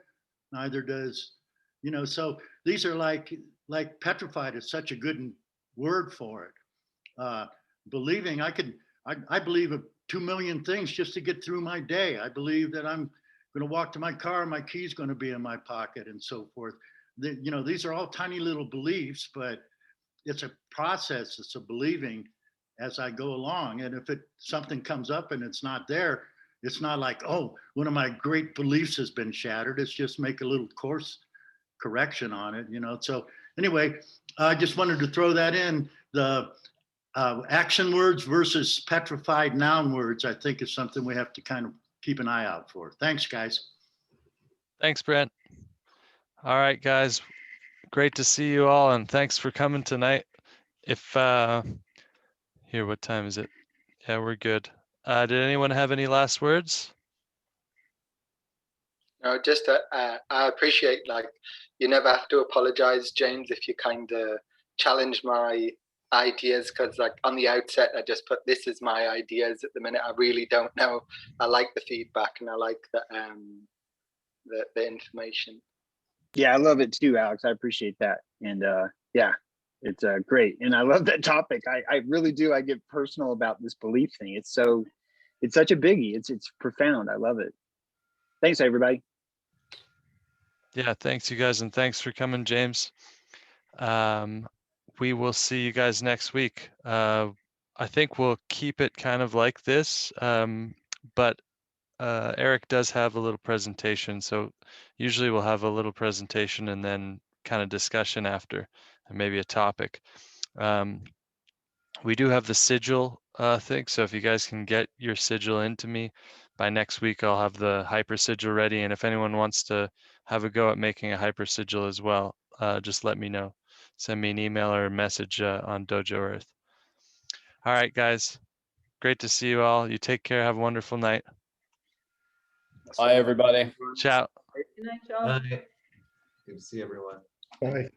Neither does, so these are like petrified is such a good word for it. Believing, I believe of 2 million things just to get through my day. I believe that I'm going to walk to my car, my key's going to be in my pocket, and so forth. These are all tiny little beliefs, but it's a process. It's a believing as I go along. And if something comes up and it's not there, it's not like, oh, one of my great beliefs has been shattered. It's just make a little course correction on it, So anyway, I just wanted to throw that in. The action words versus petrified noun words, I think, is something we have to kind of keep an eye out for. Thanks, guys. Thanks, Brent. All right, guys. Great to see you all, and thanks for coming tonight. Here, what time is it? Yeah, we're good. Did anyone have any last words? No, just I appreciate, you never have to apologize, James, if you kind of challenge my ideas, because on the outset I just put this is my ideas. At the minute I really don't know. I like the feedback and I like the information. Yeah, I love it too, Alex. I appreciate that. And yeah, It's great. And I love that topic. I really do. I get personal about this belief thing. It's such a biggie. It's profound. I love it. Thanks, everybody. Yeah, thanks you guys, and thanks for coming, James. We will see you guys next week. I think we'll keep it kind of like this, but Eric does have a little presentation, so usually we'll have a little presentation and then kind of discussion after, and maybe a topic. We do have the sigil thing, so if you guys can get your sigil into me by next week, I'll have the hyper sigil ready, and if anyone wants to have a go at making a hyper sigil as well, just let me know. Send me an email or a message on Dojo Earth. All right, guys. Great to see you all. You take care. Have a wonderful night. Bye, everybody. Ciao. Good night, y'all. Bye. Good to see everyone. Bye.